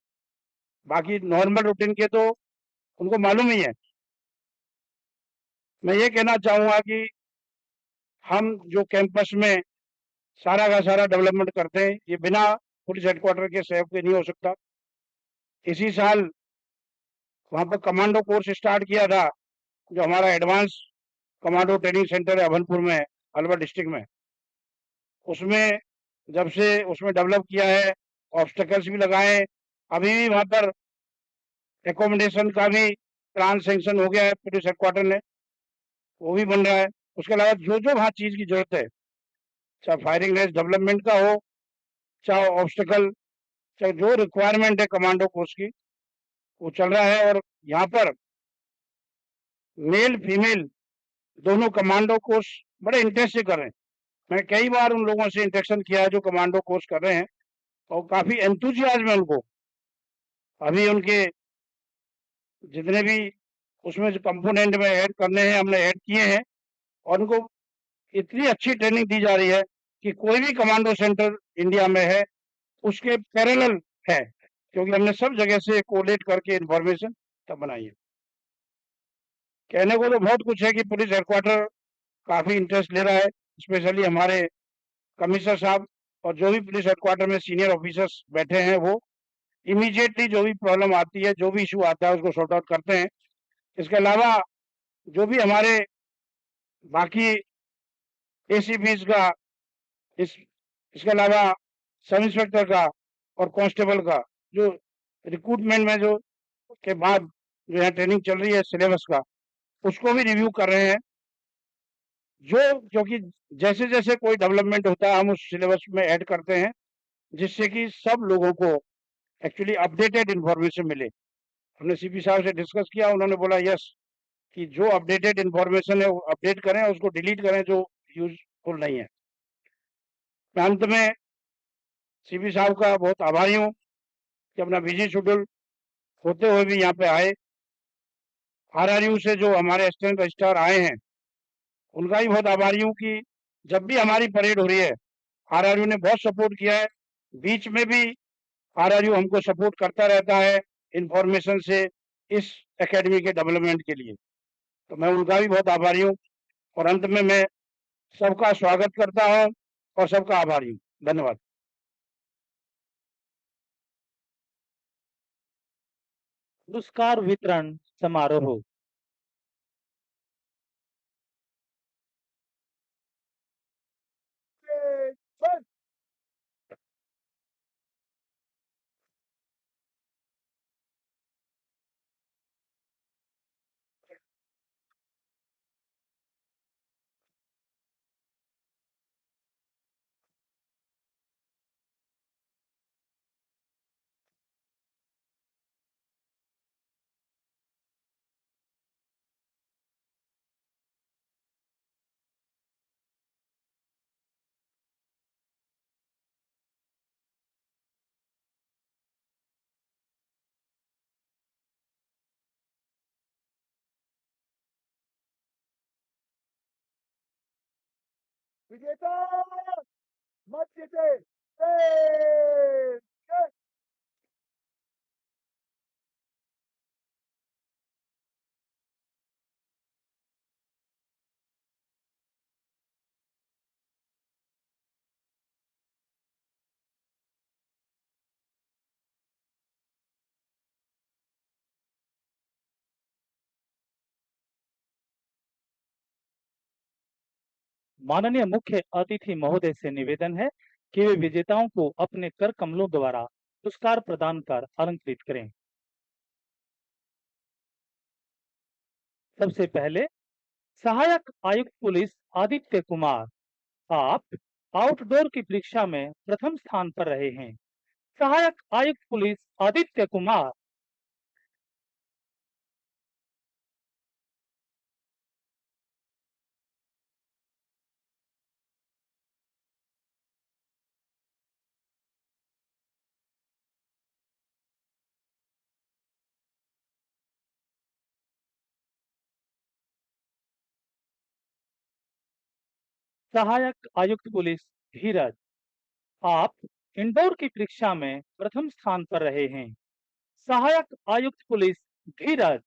Speaker 5: बाकी नॉर्मल रूटीन के तो उनको मालूम ही है। मैं ये कहना चाहूंगा कि हम जो कैंपस में सारा का सारा डेवलपमेंट करते हैं, ये बिना पुलिस हेडक्वार्टर के सहयोग के नहीं हो सकता। इसी साल वहां पर कमांडो कोर्स स्टार्ट किया था, जो हमारा एडवांस कमांडो ट्रेनिंग सेंटर है अभनपुर में, अलवर डिस्ट्रिक्ट में। उसमें जब से उसमें डेवलप किया है, ऑब्स्टेकल्स भी लगाए। अभी भी वहां पर एकोमोडेशन का भी प्लान सैंक्शन हो गया है पुलिस हेडक्वार्टर ने। वो भी बन रहा है। उसके अलावा जो जो वहाँ चीज की जरूरत है, चाहे फायरिंग रेंज डेवलपमेंट का हो, चाहे ऑब्स्टिकल, चाहे जो रिक्वायरमेंट है कमांडो कोर्स की, वो चल रहा है। और यहाँ पर मेल फीमेल दोनों कमांडो कोर्स बड़े इंटरेस्ट से कर रहे हैं। मैं कई बार उन लोगों से इंटरेक्शन किया है जो कमांडो कोर्स कर रहे हैं, और काफी एंथुजियाज्म है उनको। अभी उनके जितने भी उसमें जो कंपोनेंट में ऐड करने हैं हमने ऐड किए हैं, और उनको इतनी अच्छी ट्रेनिंग दी जा रही है कि कोई भी कमांडो सेंटर इंडिया में है उसके पैरेलल है, क्योंकि हमने सब जगह से कोलेट करके इंफॉर्मेशन तब बनाई है। कहने को तो बहुत कुछ है कि पुलिस हेडक्वार्टर काफी इंटरेस्ट ले रहा है, स्पेशली हमारे कमिश्नर साहब और जो भी पुलिस हेडक्वार्टर में सीनियर ऑफिसर्स बैठे हैं, वो इमीडिएटली जो भी प्रॉब्लम आती है, जो भी इशू आता है, उसको सॉर्ट आउट करते हैं। इसके अलावा जो भी हमारे बाकी एसीपीज का, इसके अलावा सब इंस्पेक्टर का और कांस्टेबल का जो रिक्रूटमेंट में जो के बाद जो है ट्रेनिंग चल रही है सिलेबस का, उसको भी रिव्यू कर रहे हैं। जो क्योंकि जैसे जैसे कोई डेवलपमेंट होता है हम उस सिलेबस में ऐड करते हैं, जिससे कि सब लोगों को एक्चुअली अपडेटेड इंफॉर्मेशन मिले। हमने सीपी साहब से डिस्कस किया, उन्होंने बोला यस कि जो अपडेटेड इंफॉर्मेशन है वो अपडेट करें, उसको डिलीट करें जो यूजफुल नहीं है। मैं अंत में सीपी साहब का बहुत आभारी हूँ कि अपना बिजी शेड्यूल होते हुए भी यहाँ पे आए। आरआरयू से जो हमारे असिस्टेंट रजिस्ट्रार आए हैं, उनका ही बहुत आभारी हूँ कि जब भी हमारी परेड हो रही है आरआरयू ने बहुत सपोर्ट किया है। बीच में भी आरआरयू हमको सपोर्ट करता रहता है इंफॉर्मेशन से इस एकेडमी के डेवलपमेंट के लिए, तो मैं उनका भी बहुत आभारी हूँ। और अंत में मैं सबका स्वागत करता हूँ और सबका आभारी हूँ। धन्यवाद।
Speaker 3: पुरस्कार वितरण समारोह।
Speaker 1: बस विजेता मत जीते। जय जय।
Speaker 3: माननीय मुख्य अतिथि महोदय से निवेदन है कि वे विजेताओं को अपने कर कमलों द्वारा पुरस्कार प्रदान कर अलंकृत करें। सबसे पहले सहायक आयुक्त पुलिस आदित्य कुमार, आप आउटडोर की परीक्षा में प्रथम स्थान पर रहे हैं। सहायक आयुक्त पुलिस आदित्य कुमार। सहायक आयुक्त पुलिस धीरज, आप इंदौर की परीक्षा में प्रथम स्थान पर रहे हैं। सहायक आयुक्त पुलिस धीरज।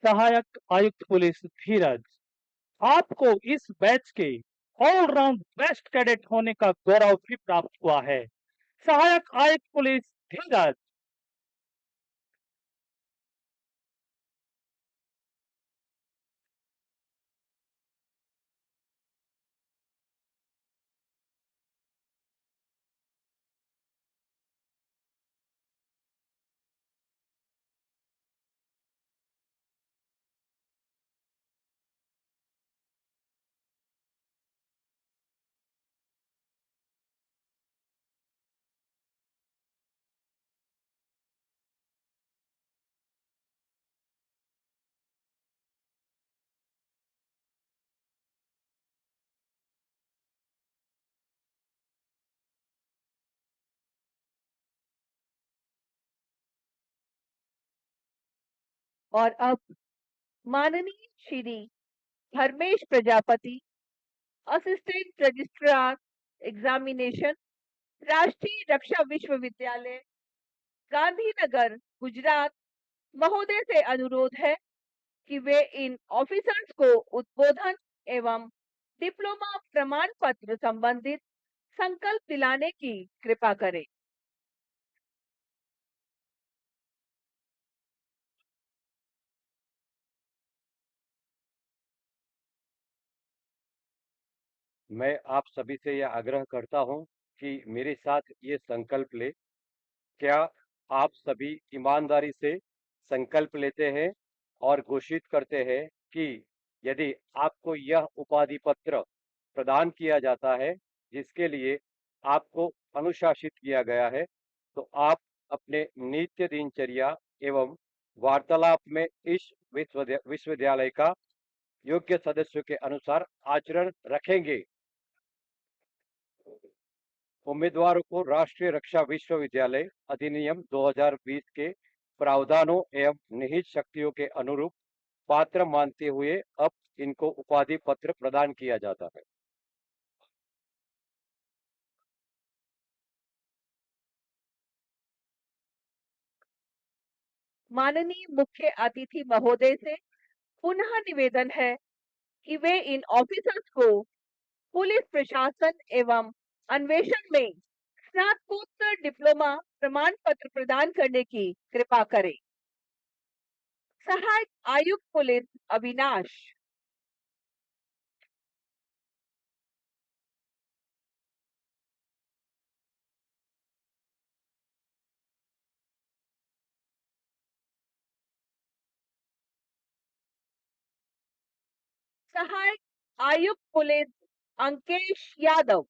Speaker 3: सहायक आयुक्त पुलिस धीरज, आपको इस बैच के ऑलराउंड बेस्ट कैडेट होने का गौरव भी प्राप्त हुआ है। सहायक आयुक्त पुलिस धीरज।
Speaker 2: और अब माननीय Shri Dharmesh Prajapati, assistant registrar examination, राष्ट्रीय रक्षा विश्वविद्यालय, गांधीनगर, गुजरात महोदय से अनुरोध है कि वे इन ऑफिसर्स को उद्बोधन एवं डिप्लोमा प्रमाण पत्र संबंधित संकल्प दिलाने की कृपा करें।
Speaker 4: मैं आप सभी से यह आग्रह करता हूं कि मेरे साथ ये संकल्प ले। क्या आप सभी ईमानदारी से संकल्प लेते हैं और घोषित करते हैं कि यदि आपको यह उपाधि पत्र प्रदान किया जाता है जिसके लिए आपको अनुशासित किया गया है, तो आप अपने नित्य दिनचर्या एवं वार्तालाप में इस विश्वविद्यालय का योग्य सदस्यों के अनुसार आचरण रखेंगे। उम्मीदवारों को राष्ट्रीय रक्षा विश्वविद्यालय अधिनियम 2020 के प्रावधानों एवं निहित शक्तियों के अनुरूप पात्र मानते हुए अब इनको उपाधि पत्र प्रदान किया जाता है।
Speaker 2: माननीय मुख्य अतिथि महोदय से पुनः निवेदन है कि वे इन ऑफिसर्स को पुलिस प्रशासन एवं अन्वेषण में स्नातकोत्तर डिप्लोमा प्रमाण पत्र प्रदान करने की कृपा करें। सहायक आयुक्त पुलिस अविनाश। सहायक आयुक्त पुलिस अंकेश यादव।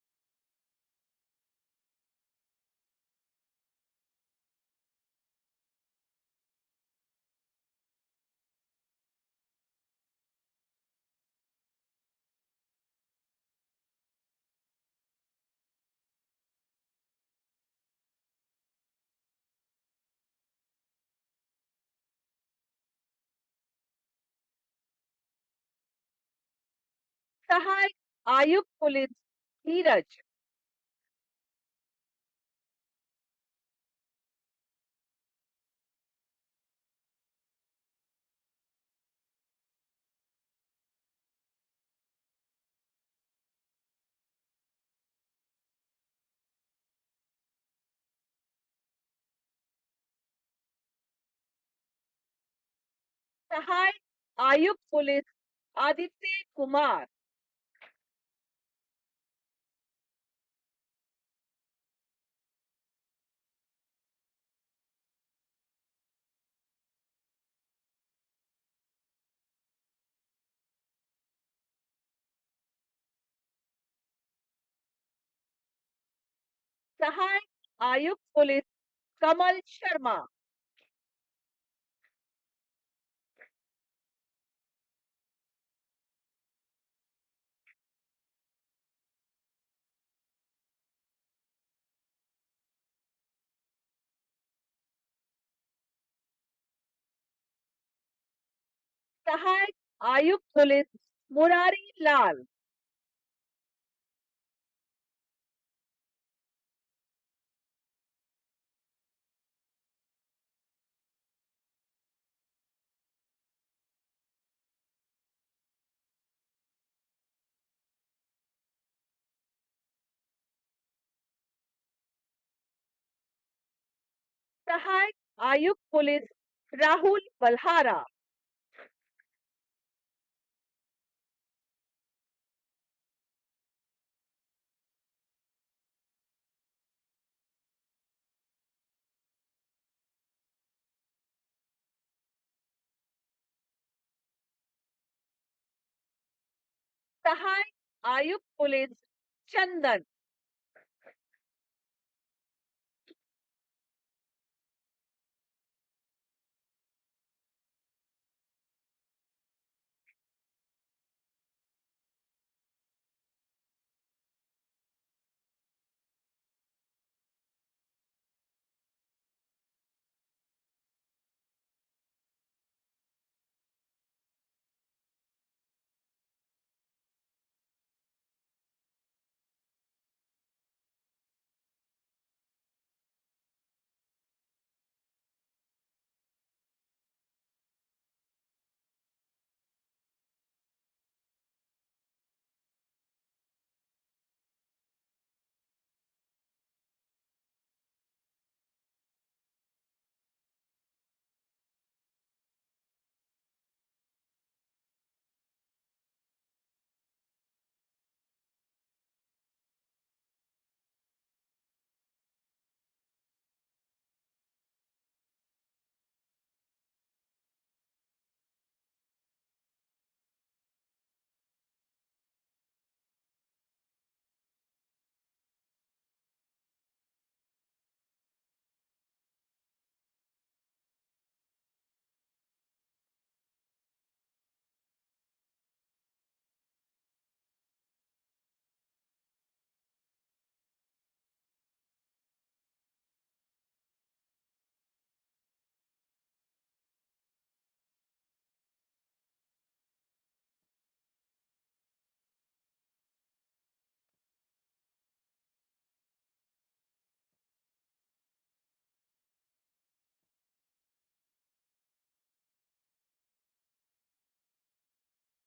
Speaker 2: सहायक आयुक्त पुलिस धीरज। सहायक आयुक्त पुलिस आदित्य कुमार। सहायक आयुक्त पुलिस कमल शर्मा। सहायक आयुक्त पुलिस मुरारी लाल। सहायक आयुक्त पुलिस राहुल बल्हारा, सहायक आयुक्त पुलिस चंदन,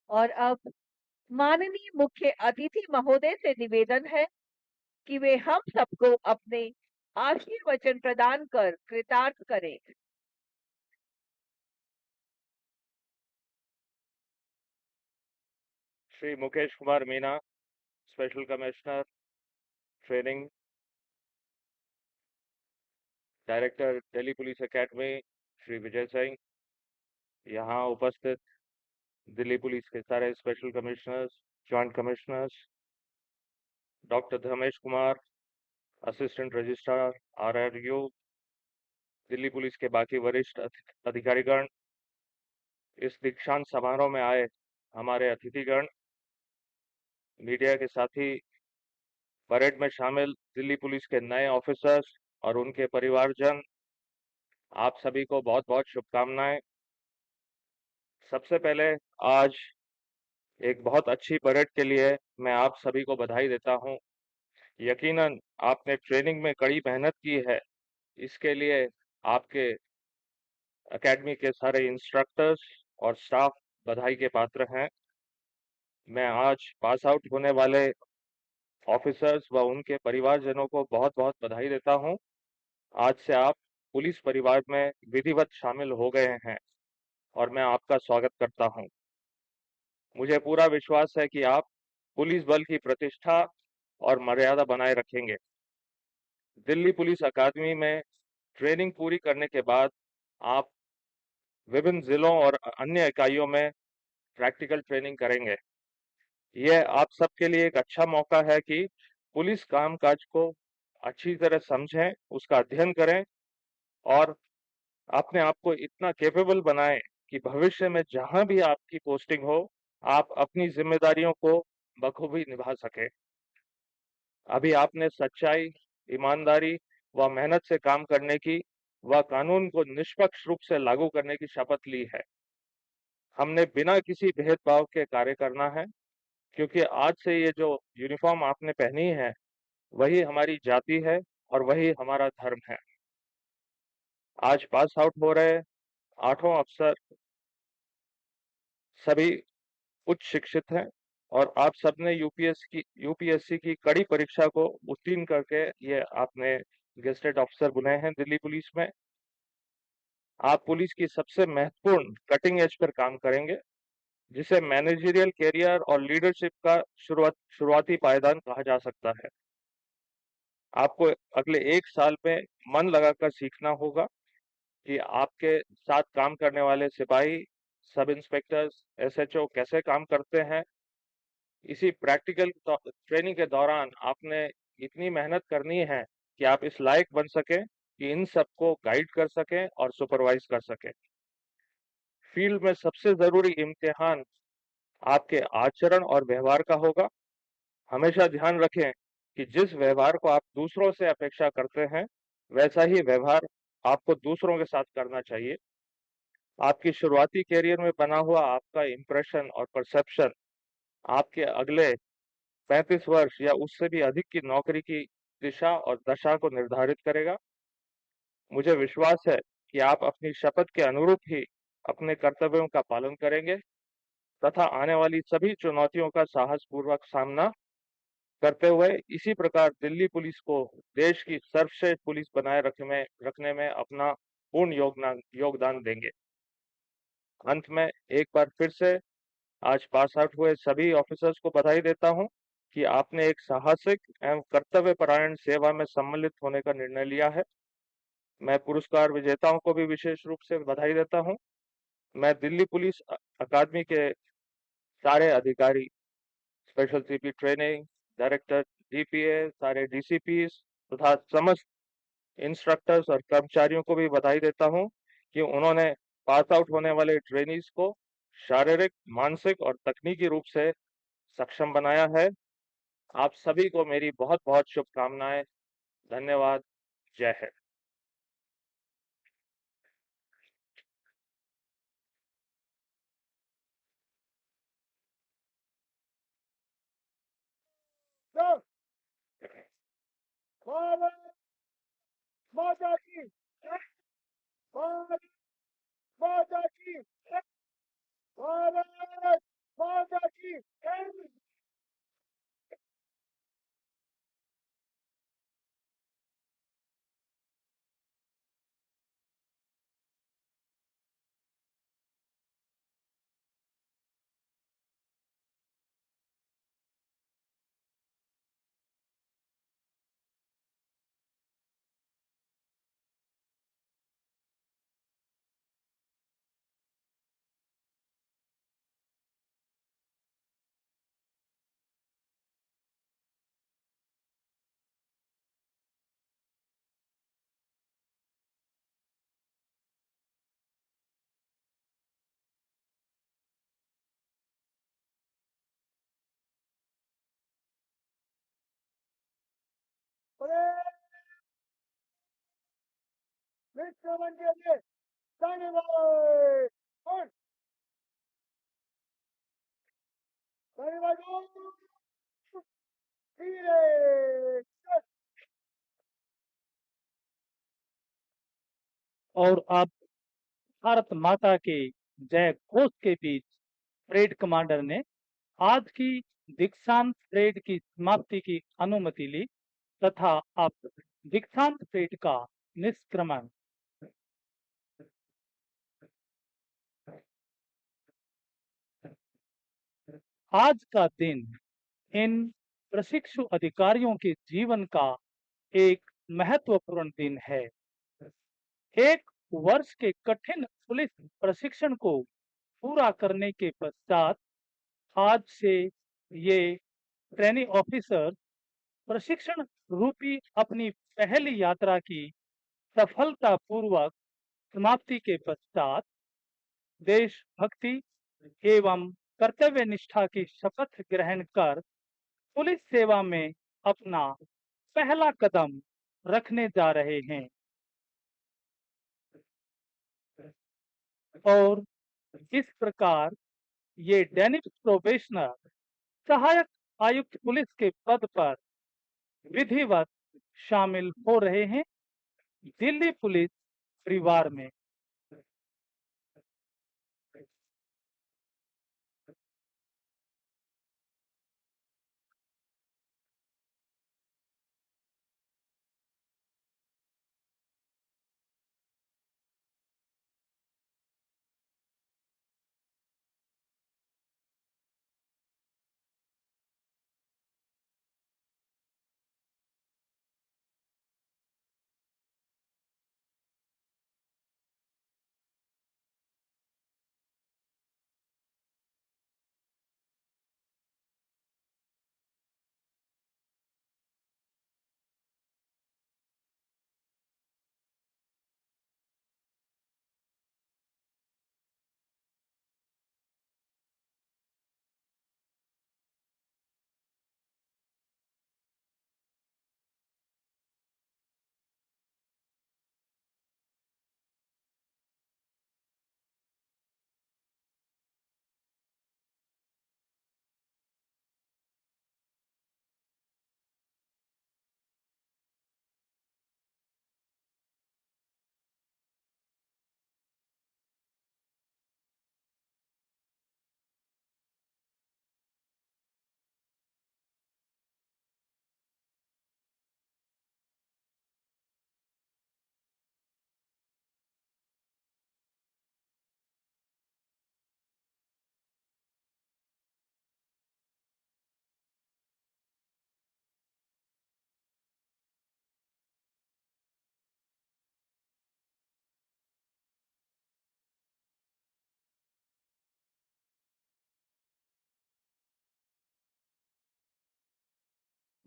Speaker 2: और अब माननीय मुख्य अतिथि महोदय से निवेदन है कि वे हम सबको अपने आशीर्वचन प्रदान कर कृतार्थ करें।
Speaker 6: Shri Mukesh Kumar Meena, special commissioner training, director Delhi police academy Shri Vijay Singh, यहाँ उपस्थित दिल्ली पुलिस के सारे special commissioners, joint commissioners, doctor Dharmesh Kumar, assistant registrar RRU, Delhi police के बाकी वरिष्ठ अधिकारीगण, इस दीक्षांत समारोह में आए हमारे अतिथिगण, मीडिया के साथी, परेड में शामिल दिल्ली पुलिस के नए ऑफिसर्स और उनके परिवारजन, आप सभी को बहुत बहुत शुभकामनाएं। सबसे पहले आज एक बहुत अच्छी परेड के लिए मैं आप सभी को बधाई देता हूं। यकीनन आपने ट्रेनिंग में कड़ी मेहनत की है, इसके लिए आपके एकेडमी के सारे इंस्ट्रक्टर्स और स्टाफ बधाई के पात्र हैं। मैं आज पास आउट होने वाले ऑफिसर्स व उनके परिवारजनों को बहुत बहुत बधाई देता हूं। आज से आप पुलिस परिवार में विधिवत शामिल हो गए हैं और मैं आपका स्वागत करता हूं। मुझे पूरा विश्वास है कि आप पुलिस बल की प्रतिष्ठा और मर्यादा बनाए रखेंगे। दिल्ली पुलिस अकादमी में ट्रेनिंग पूरी करने के बाद आप विभिन्न जिलों और अन्य इकाइयों में प्रैक्टिकल ट्रेनिंग करेंगे। यह आप सबके लिए एक अच्छा मौका है कि पुलिस कामकाज को अच्छी तरह समझें, उसका अध्ययन करें और अपने आप को इतना कैपेबल बनाएं कि भविष्य में जहां भी आपकी पोस्टिंग हो, आप अपनी जिम्मेदारियों को बखूबी निभा सकें। अभी आपने सच्चाई, ईमानदारी व मेहनत से काम करने की व कानून को निष्पक्ष रूप से लागू करने की शपथ ली है। हमने बिना किसी भेदभाव के कार्य करना है, क्योंकि आज से ये जो यूनिफॉर्म आपने पहनी है वही हमारी जाति है और वही हमारा धर्म है। आज पास आउट हो रहे 8 अफसर सभी उच्च शिक्षित हैं और आप सबने यूपीएससी की कड़ी परीक्षा को उत्तीर्ण करके ये आपने गेस्टेड ऑफिसर बने हैं दिल्ली पुलिस में। आप पुलिस की सबसे महत्वपूर्ण कटिंग एज पर काम करेंगे, जिसे मैनेजरियल कैरियर और लीडरशिप का शुरुआती पायदान कहा जा सकता है। आपको अगले 1 साल में मन लगाकर सीखना होगा कि आपके साथ काम करने वाले सिपाही, सब इंस्पेक्टर्स, एसएचओ कैसे काम करते हैं। इसी प्रैक्टिकल ट्रेनिंग के दौरान आपने इतनी मेहनत करनी है कि आप इस लायक बन सकें कि इन सबको गाइड कर सकें और सुपरवाइज कर सकें। फील्ड में सबसे ज़रूरी इम्तिहान आपके आचरण और व्यवहार का होगा। हमेशा ध्यान रखें कि जिस व्यवहार को आप दूसरों से अपेक्षा करते हैं, वैसा ही व्यवहार आपको दूसरों के साथ करना चाहिए। आपकी शुरुआती करियर में बना हुआ आपका इम्प्रेशन और परसेप्शन आपके अगले 35 वर्ष या उससे भी अधिक की नौकरी की दिशा और दशा को निर्धारित करेगा। मुझे विश्वास है कि आप अपनी शपथ के अनुरूप ही अपने कर्तव्यों का पालन करेंगे तथा आने वाली सभी चुनौतियों का साहसपूर्वक सामना करते हुए इसी प्रकार दिल्ली पुलिस को देश की सर्वश्रेष्ठ पुलिस बनाए रखने में अपना पूर्ण योगदान देंगे। अंत में एक बार फिर से आज पास आउट हुए सभी ऑफिसर्स को बधाई देता हूं कि आपने एक साहसिक एवं कर्तव्यपरायण सेवा में सम्मिलित होने का निर्णय लिया है। मैं पुरस्कार विजेताओं को भी विशेष रूप से बधाई देता हूं। मैं दिल्ली पुलिस अकादमी के सारे अधिकारी, special CP training, director DPA, सारे डीसीपीस तथा समस्त इंस्ट्रक्टर्स और कर्मचारियों को भी बधाई देता हूं कि उन्होंने पास आउट होने वाले ट्रेनीज को शारीरिक, मानसिक और तकनीकी रूप से सक्षम बनाया है। आप सभी को मेरी बहुत-बहुत शुभकामनाएं। धन्यवाद। जय हिंद।
Speaker 1: सर, भारत माता की जय। भारत माता की जय। भारत माता की जय। विश्रमण के लिए धन्यवाद। और धन्यवाद। धीरे
Speaker 3: और अब भारत माता के जय घोष के बीच परेड कमांडर ने आज की दीक्षांत परेड की समाप्ति की अनुमति ली तथा अब दीक्षांत परेड का निष्क्रमण। आज का दिन इन प्रशिक्षु अधिकारियों के जीवन का एक महत्वपूर्ण दिन है। 1 वर्ष के कठिन पुलिस प्रशिक्षण को पूरा करने के पश्चात आज से ये ट्रेनिंग ऑफिसर प्रशिक्षण रूपी अपनी पहली यात्रा की सफलतापूर्वक समाप्ति के पश्चात देशभक्ति एवं कर्तव्य निष्ठा की शपथ ग्रहण कर पुलिस सेवा में अपना पहला कदम रखने जा रहे हैं। और इस प्रकार ये डेनिस प्रोबेशनर सहायक आयुक्त पुलिस के पद पर विधिवत शामिल हो रहे हैं दिल्ली पुलिस परिवार में।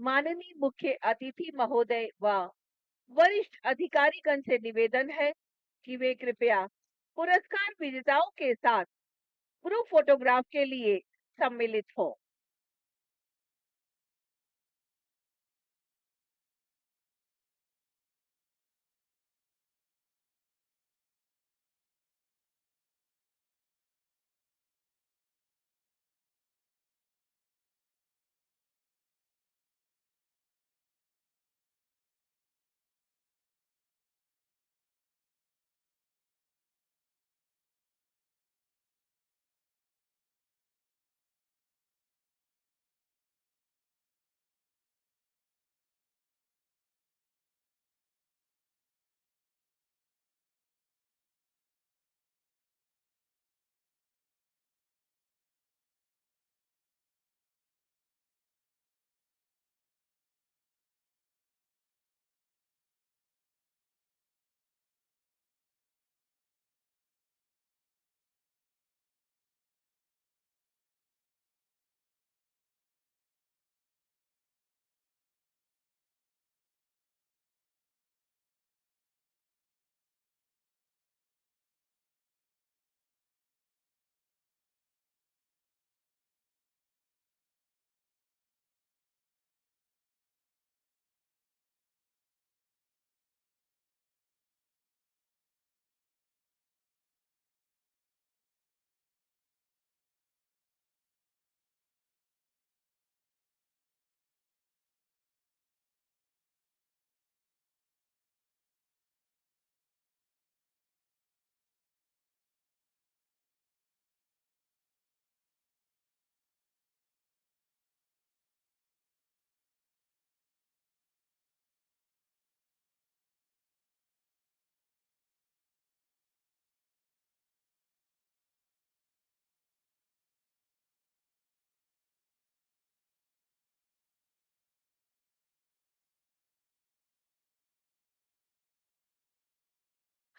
Speaker 2: माननीय मुख्य अतिथि महोदय व वरिष्ठ अधिकारीगण से निवेदन है कि वे कृपया पुरस्कार विजेताओं के साथ ग्रुप फोटोग्राफ के लिए सम्मिलित हों।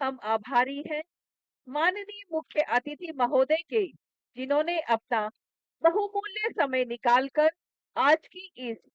Speaker 2: हम आभारी हैं माननीय मुख्य अतिथि महोदय के, जिन्होंने अपना बहुमूल्य समय निकालकर आज की इस